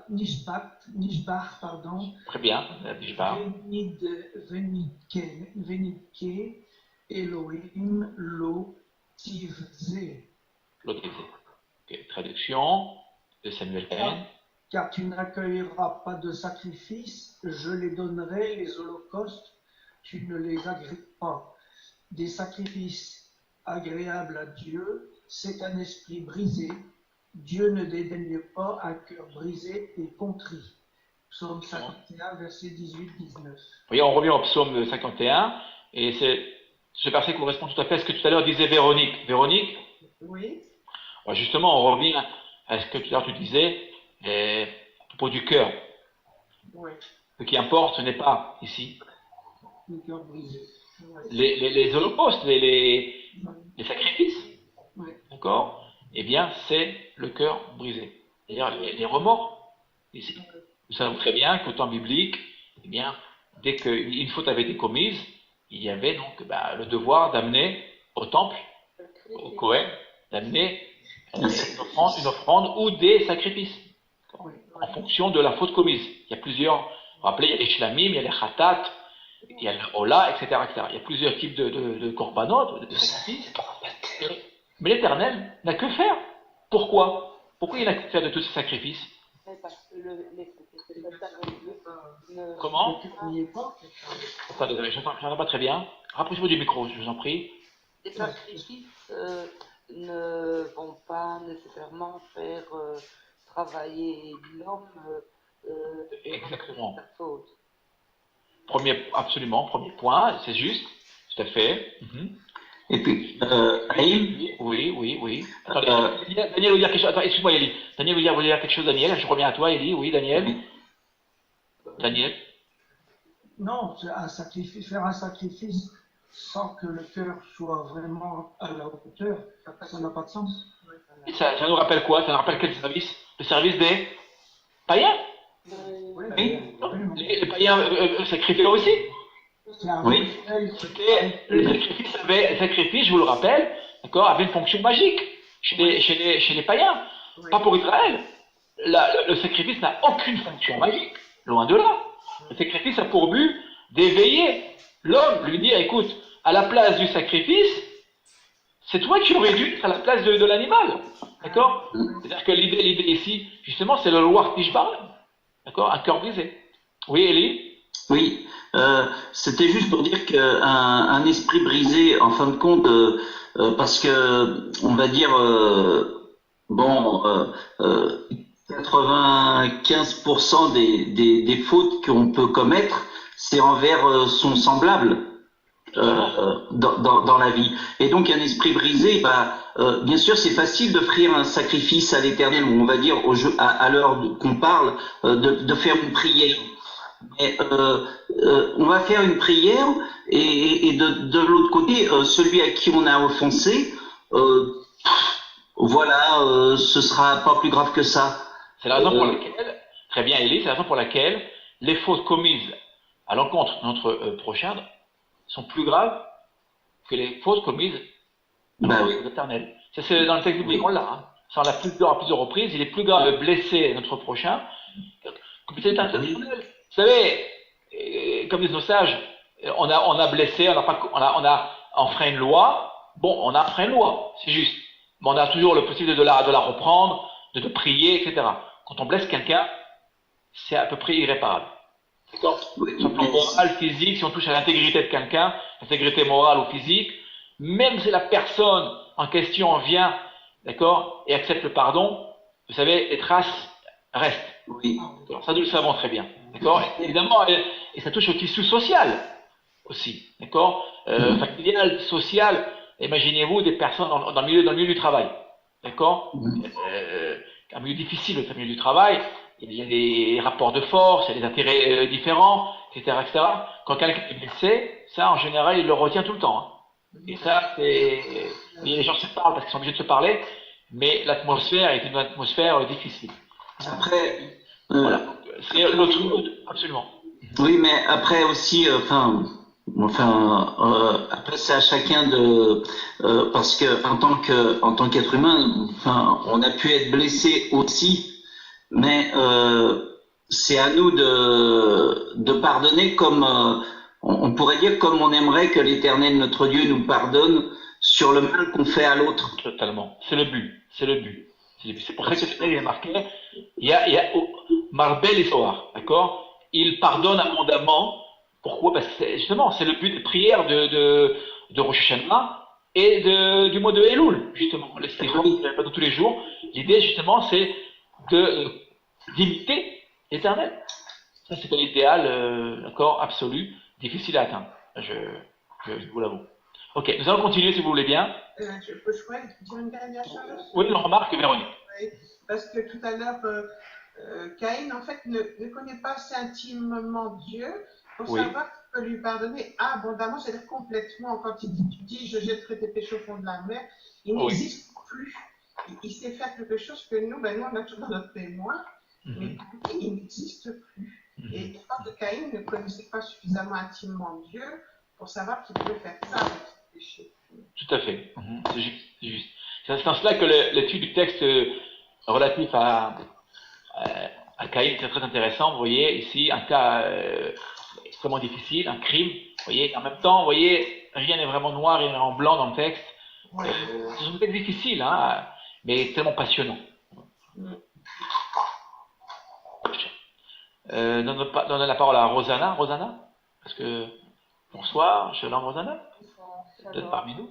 Nishbach, pardon. Très bien, Nishbach. Venidke, Elohim, lo, tivze. Lo tivze. Ok, traduction de Samuel Cohen. Car tu n'accueilleras pas de sacrifices, je les donnerai, les holocaustes, tu ne les agrées pas. Des sacrifices agréables à Dieu, c'est un esprit brisé. Dieu ne dédaigne pas un cœur brisé et contrit. Psaume 51, verset 18-19. Oui, on revient au psaume 51, et ce verset correspond tout à fait à ce que tout à l'heure disait Véronique. Véronique? Oui. Alors justement, on revient à ce que tout à l'heure tu disais à propos du cœur. Oui. Ce qui importe, ce n'est pas ici Le cœur brisé. les holocaustes, les sacrifices. Oui. D'accord? Eh bien, c'est le cœur brisé. C'est-à-dire les remords ici. Nous savons très bien qu'au temps biblique, eh bien, dès qu'une faute avait été commise, il y avait donc le devoir d'amener au temple, au Kohen, d'amener une offrande ou des sacrifices, en fonction de la faute commise. Il y a plusieurs, vous vous rappelez, il y a les shlamim, il y a les khatat, il y a le hola, etc., etc. Il y a plusieurs types de korbanot, de sacrifices. Mais l'Éternel n'a que faire. Pourquoi? Pourquoi il n'a que faire de tous ces sacrifices? Comment? Attendez, je n'entends pas très bien. Rapprochez-vous du micro, je vous en prie. Les sacrifices ne vont pas nécessairement faire travailler l'homme Exactement. sa faute. Absolument, premier point, c'est juste, tout à fait. Et puis, Aïm? Oui. Attendez, Daniel veut dire quelque chose. Attends, excuse-moi, Eli. Daniel veut dire quelque chose, Daniel. Je reviens à toi, Eli. Oui, Daniel. Daniel. Non, faire un sacrifice sans que le cœur soit vraiment à la hauteur, ça n'a pas de sens. Et ça nous rappelle quoi? Ça nous rappelle quel service? Le service des païens? Oui. Les païens sacrifiaient aussi? Oui. Le sacrifice, je vous le rappelle, d'accord, avait une fonction magique chez les païens, pas pour Israël. Le sacrifice n'a aucune fonction magique, loin de là. Le sacrifice a pour but d'éveiller l'homme, lui dire, écoute, à la place du sacrifice, c'est toi qui aurais dû être à la place de l'animal, d'accord? C'est-à-dire que l'idée ici, justement, c'est le loir tishbar, d'accord, un cœur brisé. Oui, Elie? Oui, c'était juste pour dire qu'un esprit brisé, en fin de compte, parce que, on va dire, 95% des fautes qu'on peut commettre, c'est envers son semblable dans la vie. Et donc, un esprit brisé, bien sûr, c'est facile d'offrir un sacrifice à l'Éternel, ou on va dire, à l'heure qu'on parle, de faire une prière. Mais on va faire une prière et de l'autre côté, celui à qui on a offensé, ce sera pas plus grave que ça. C'est la raison pour laquelle, très bien Élie, c'est la raison pour laquelle les fautes commises à l'encontre de notre prochain sont plus graves que les fautes commises à l'encontre de l'Éternel. C'est dans le texte biblique, on l'a. Ça, on l'a à plusieurs reprises. Il est plus grave de blesser notre prochain que blesser l'Éternel. Vous savez, comme disent nos sages, on a blessé, on a enfreint une loi. Bon, on a enfreint une loi, c'est juste. Mais on a toujours le possible de la reprendre, de prier, etc. Quand on blesse quelqu'un, c'est à peu près irréparable. D'accord? Sur le plan moral, physique, si on touche à l'intégrité de quelqu'un, l'intégrité morale ou physique, même si la personne en question vient, d'accord, et accepte le pardon, vous savez, les traces restent. Oui. Ça, nous le savons très bien. D'accord? Évidemment, et ça touche au tissu social aussi. D'accord? Familial, social. Imaginez-vous des personnes dans le milieu du travail. D'accord? Un milieu difficile, le milieu du travail. Il y a des rapports de force, il y a des intérêts différents, etc., etc. Quand quelqu'un est blessé, ça, en général, il le retient tout le temps. Hein. Et ça, les gens se parlent parce qu'ils sont obligés de se parler, mais l'atmosphère est une atmosphère difficile. Après, voilà. C'est l'autre, absolument. Oui, mais après aussi, après c'est à chacun de, parce que en tant qu'être humain, on a pu être blessé aussi. Mais c'est à nous de pardonner comme on pourrait dire comme on aimerait que l'Éternel notre Dieu nous pardonne sur le mal qu'on fait à l'autre. Totalement. C'est le but. C'est le but. C'est pour ça que il est marqué. Il y a Marbel et Soar, d'accord? Il pardonne abondamment. Pourquoi? Parce que justement, c'est le but des prières de Rosh Hashanah et du mois de Elul, justement. Le Slichot, pas tous les jours. L'idée, justement, c'est d'imiter l'Éternel. Ça, c'est un idéal, d'accord, absolu, difficile à atteindre. Je vous l'avoue. Ok, nous allons continuer si vous voulez bien. Je peux dire une dernière chose? Oui, on remarque, Véronique. Oui, parce que tout à l'heure, Caïn, en fait, ne connaît pas assez intimement Dieu pour savoir qu'il peut lui pardonner abondamment, c'est-à-dire complètement. Quand il dit je jetterai tes péchés au fond de la mer, il n'existe plus. Il sait faire quelque chose que nous, nous on a toujours dans notre mémoire, mais il n'existe plus. Et je crois que Caïn ne connaissait pas suffisamment intimement Dieu pour savoir qu'il peut faire ça avec ses péchés. Tout à fait. C'est juste. C'est dans cela que l'étude du texte relatif à Caïn est très intéressant. Vous voyez ici un cas extrêmement difficile, un crime. Vous voyez, en même temps, vous voyez, rien n'est vraiment noir, rien n'est vraiment blanc dans le texte. C'est un texte difficile, hein, mais tellement passionnant. Donne la parole à Rosanna. Rosanna, parce que bonsoir, shalom Rosanna, peut-être parmi nous.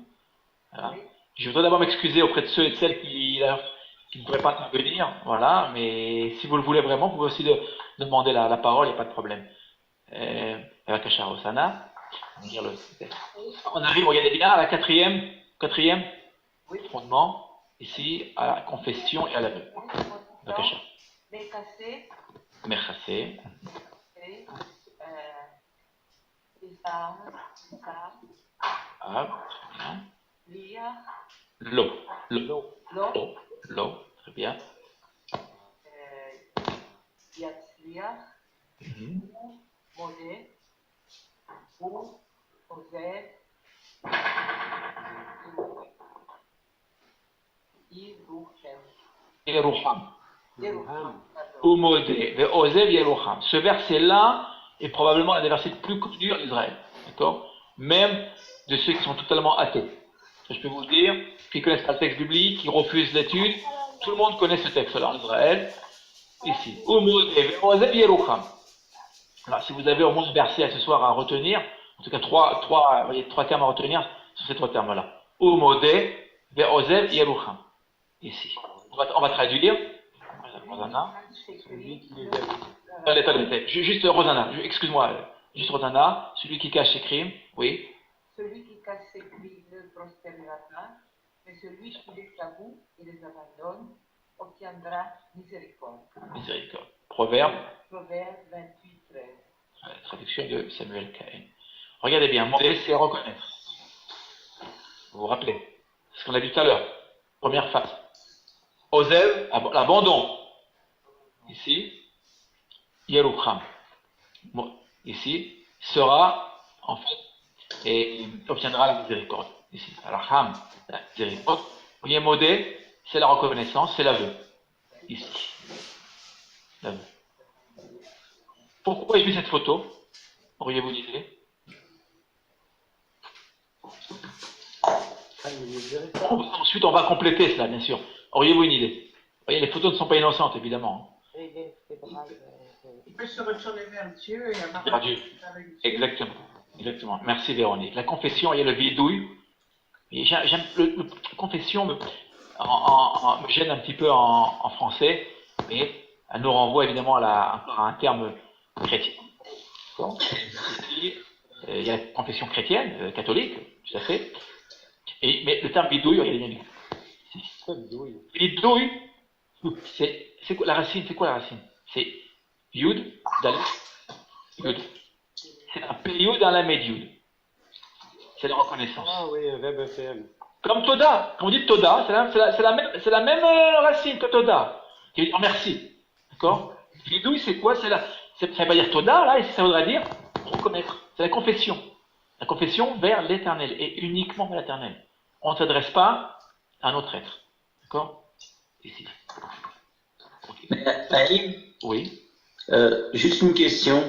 Voilà. Je voudrais d'abord m'excuser auprès de ceux et de celles qui ne pourraient pas intervenir, voilà, mais si vous le voulez vraiment, vous pouvez aussi demander la parole, il n'y a pas de problème. Bevakasha Rosanna, on arrive, regardez bien, à la quatrième fondement, ici, à la confession et à l'aveu. Bevakasha. Mechasé. L'eau. Très bien. Ce verset-là est probablement un des versets les plus connus en Israël. D'accord? Même de ceux qui sont totalement athées. Je peux vous dire, qui connaissent pas le texte biblique, qui refusent l'étude, tout le monde connaît ce texte-là en Israël. Ici. Alors, si vous avez au moins un verset ce soir à retenir, en tout cas trois termes à retenir, sur ces trois termes-là. Umode, ve'ozev, yerucham. Ici. On va traduire. Rosanna. Juste Rosanna, excuse-moi. Juste Rosanna, celui qui cache ses crimes, oui. Celui qui cache ses crimes ne prospérera pas, mais celui qui les avoue et les abandonne obtiendra miséricorde. Miséricorde. Proverbe 28, 13. Traduction de Samuel Cahen. Regardez bien, modèle, c'est reconnaître. Vous vous rappelez? C'est ce qu'on a dit tout à l'heure. Première phase. Ozev, l'abandon. Ici, Yerucham. Ici, sera, en fait, et obtiendra la miséricorde. Ici, Raham, la miséricorde. Vous voyez, modé, c'est la reconnaissance, c'est l'aveu. Ici. L'aveu. Pourquoi j'ai mis cette photo? Auriez-vous une idée? Ensuite, on va compléter cela, bien sûr. Auriez-vous une idée? Vous voyez, les photos ne sont pas innocentes, évidemment. Il peut se retourner vers Dieu et avoir Vers Dieu. avec Dieu. Exactement. Exactement. Merci Véronique. La confession, il y a le vidouille. J'aime la confession me gêne un petit peu en français, mais elle nous renvoie évidemment à un terme chrétien. Ici, il y a la confession chrétienne, catholique, tout à fait. Mais le terme vidouille, regardez bien. Vidouille, c'est quoi la racine? C'est quoi la racine? C'est Yud, Daleth, Yud. C'est un période dans la médiud. C'est la reconnaissance. Ah oui, un verbe FM. Comme Toda. Quand on dit Toda, c'est la même racine que Toda. Qui veut dire merci. D'accord? Vidouille, c'est quoi? Ça ne veut pas dire Toda, là, ici ça voudrait dire reconnaître. C'est la confession. La confession vers l'éternel et uniquement vers l'éternel. On ne s'adresse pas à un autre être. D'accord? Ici. Aïe, oui. Juste une question.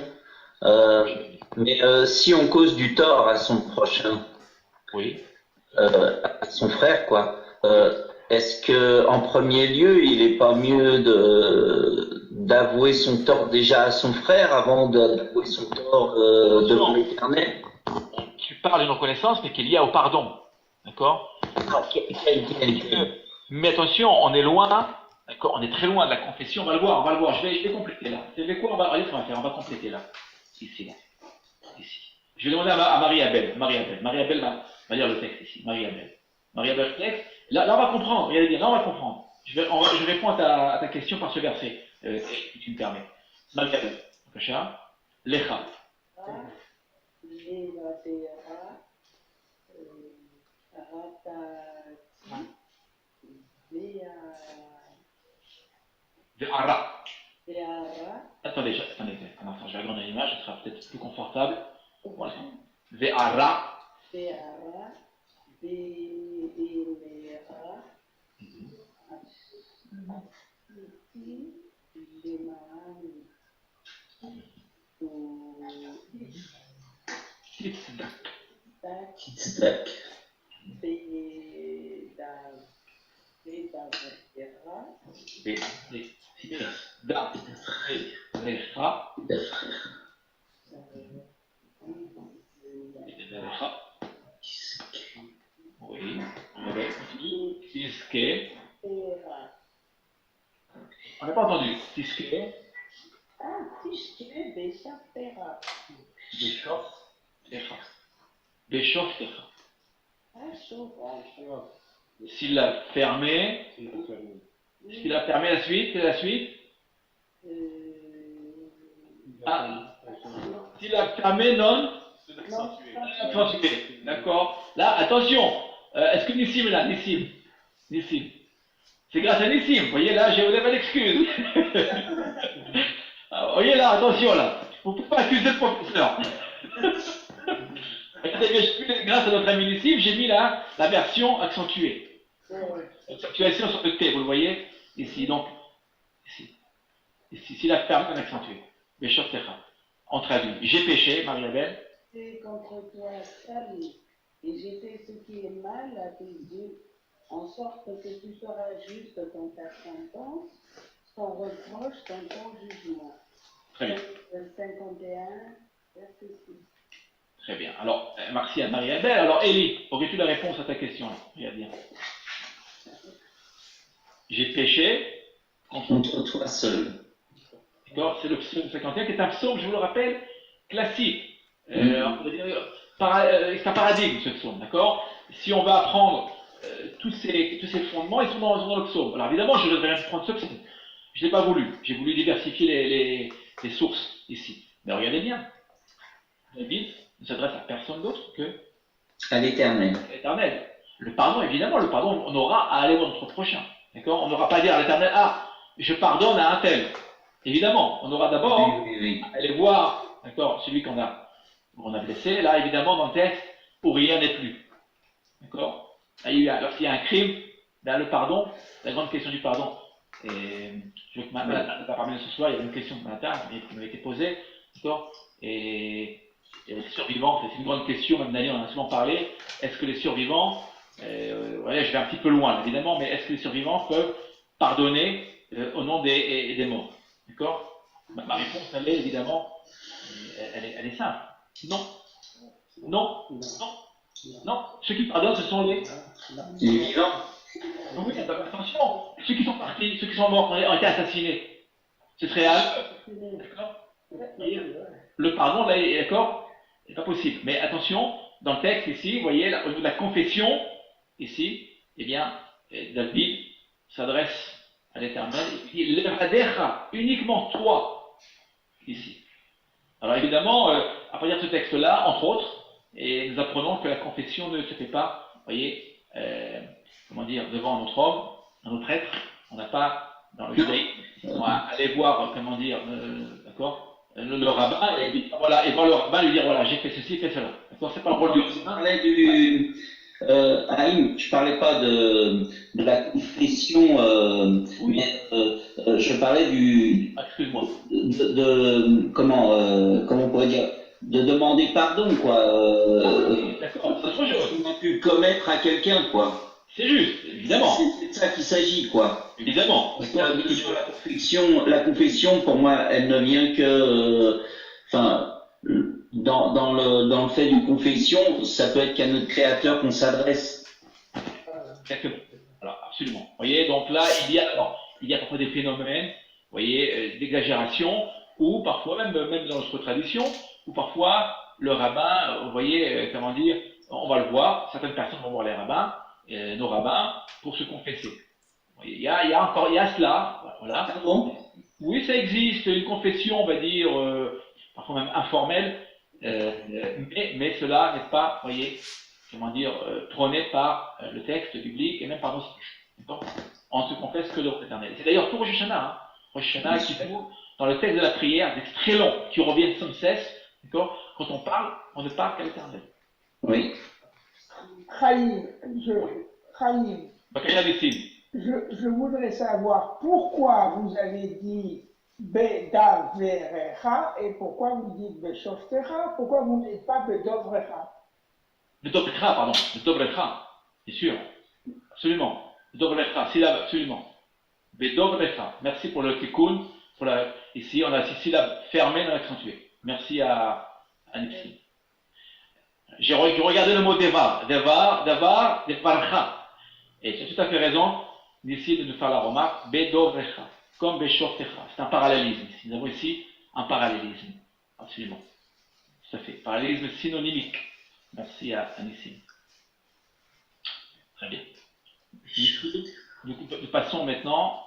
Mais si on cause du tort à son prochain, oui. À son frère, quoi, est-ce que en premier lieu, il n'est pas mieux d'avouer son tort déjà à son frère avant d'avouer son tort devant l'Éternel? Tu parles d'une reconnaissance, mais qu'il y a au pardon. D'accord? Mais attention, on est loin, d'accord? On est très loin de la confession. On va le voir. Je vais compléter là. C'est quoi? On va compléter là. Ici, là. Ici. Je vais demander à Marie-Abel. Marie-Abel va lire le texte ici. Marie-Abel le texte. Là, on va comprendre. Regardez bien, là, on va comprendre. Je réponds à ta question par ce verset, si tu me permets. Marie-Abel. Lecha. Ve'ara. Attendez, un instant, je vais agrandir l'image, ce sera peut-être plus confortable. Voilà. Ve'ara. Tzdak. Oui. Tiske. On n'a pas entendu. Tiske. Béchof Techa. S'il l'a fermé. S'il a fermé la suite, c'est la suite. S'il a fermé, non. Accentué. D'accord. Là, attention. Est-ce que Nissim est là? Nissim. C'est grâce à Nissim. Vous voyez là, j'ai vous pas d'excuse. Vous voyez là, attention là. Vous ne pouvez pas accuser le professeur. Grâce à notre ami Nissim, j'ai mis là la version accentuée. Accentuation sur le T, vous le voyez ici. Donc, ici, s'il a fermé, on accentué. Béchof Techa. On traduit. J'ai péché, Marie-Abel. C'est contre toi, Sali, et j'ai fait ce qui est mal à tes yeux, en sorte que tu seras juste dans ta sentence, sans reproche dans ton jugement. Très bien. 51, verset 6. Très bien. Alors, merci à Marie-Abel. Alors, Élie, aurais-tu la réponse à ta question là? Regarde bien. J'ai péché contre toi seul. D'accord? C'est le psaume 51 qui est un psaume, je vous le rappelle, classique. C'est un paradigme ce psaume, d'accord? Si on va apprendre tous ces fondements, ils sont dans le psaume. Alors évidemment, je ne devrais rien prendre ce psaume. Je n'ai pas voulu. J'ai voulu diversifier les sources ici. Mais regardez bien. David ne s'adresse à personne d'autre que à l'Éternel. Le pardon, évidemment, on aura à aller voir notre prochain. D'accord? On n'aura pas à dire à l'Éternel, je pardonne à un tel. Évidemment, on aura d'abord à aller voir, d'accord, celui qu'on a blessé. Là, évidemment, dans le texte, où rien n'est plus. D'accord? Lorsqu'il y a un crime, là, le pardon, la grande question du pardon. Et je veux que Madame n'a pas parlé ce soir, il y avait une question ce matin qui m'avait été posée. D'accord? Et Et les survivants, c'est une grande question, même d'ailleurs, on en a souvent parlé. Est-ce que les survivants, voilà, je vais un petit peu loin évidemment, mais est-ce que les survivants peuvent pardonner au nom des morts? D'accord? Ma réponse, elle est évidemment, elle est simple. Non. Non. Non. Non. Ceux qui pardonnent, ce sont les vivants. Oui, attention. Ceux qui sont partis, ceux qui sont morts, ont été assassinés. Ce serait à eux. D'accord? Le pardon, là, d'accord, n'est pas possible. Mais attention, dans le texte ici, vous voyez, la confession, ici, eh bien, David s'adresse à l'Éternel et dit Levadecha, uniquement toi, ici. Alors évidemment, à partir de ce texte-là, entre autres, et nous apprenons que la confession ne se fait pas, vous voyez, comment dire, devant un autre homme, un autre être. On n'a pas, dans le judaïsme, on va aller voir, comment dire, d'accord, le rabbin, et voilà, et voir le rabbin lui dire voilà, j'ai fait ceci, fait cela. D'accord, c'est pas le rôle du rabbin. Je parlais du Haïm, je parlais pas de la confession, oui. Mais je parlais du. Excuse-moi. Comment on pourrait dire, de demander pardon, quoi. D'accord. On a pu commettre à quelqu'un, quoi. C'est juste, évidemment. C'est de ça qu'il s'agit, quoi. Évidemment. Sur la confession, pour moi, elle ne vient que, dans le fait d'une confession, ça peut être qu'à notre Créateur qu'on s'adresse. Exactement. Alors, absolument. Vous voyez, donc là, il y a parfois des phénomènes, vous voyez, d'exagération, ou parfois, même dans notre tradition, où parfois, le rabbin, vous voyez, comment dire, on va le voir, certaines personnes vont voir les rabbins, nos rabbins, pour se confesser. Il y a cela, voilà. Bon. Oui, ça existe, une confession, on va dire, parfois même informelle, mais cela n'est pas, vous voyez, comment dire, prôné par le texte biblique et même par nos sages. On ne se confesse que devant l'Éternel. C'est d'ailleurs tout Rosh Hashanah, hein. Rosh Hashanah qui trouve dans le texte de la prière, des très longs, qui reviennent sans cesse, d'accord. Quand on parle, on ne parle qu'à l'Éternel. Oui. Chaim, je voudrais savoir pourquoi vous avez dit Bedaverecha et pourquoi vous dites Beshoftecha, pourquoi vous ne dites pas Bedovrecha? Bedovrecha, pardon, Bedovrecha, bien sûr, absolument. Bedovrecha, syllabe, absolument. Bedovrecha, merci pour le tikkun, ici on a 6 syllabes fermées non accentuées. Merci à Nixie. J'ai regardé le mot devar, devarcha. Et tu as tout à fait raison d'ici de nous faire la remarque, bedovrecha, comme beshoftecha. C'est un parallélisme ici. Nous avons ici un parallélisme. Absolument. Tout à fait. Parallélisme synonymique. Merci à Nissim. Très bien. Nous passons maintenant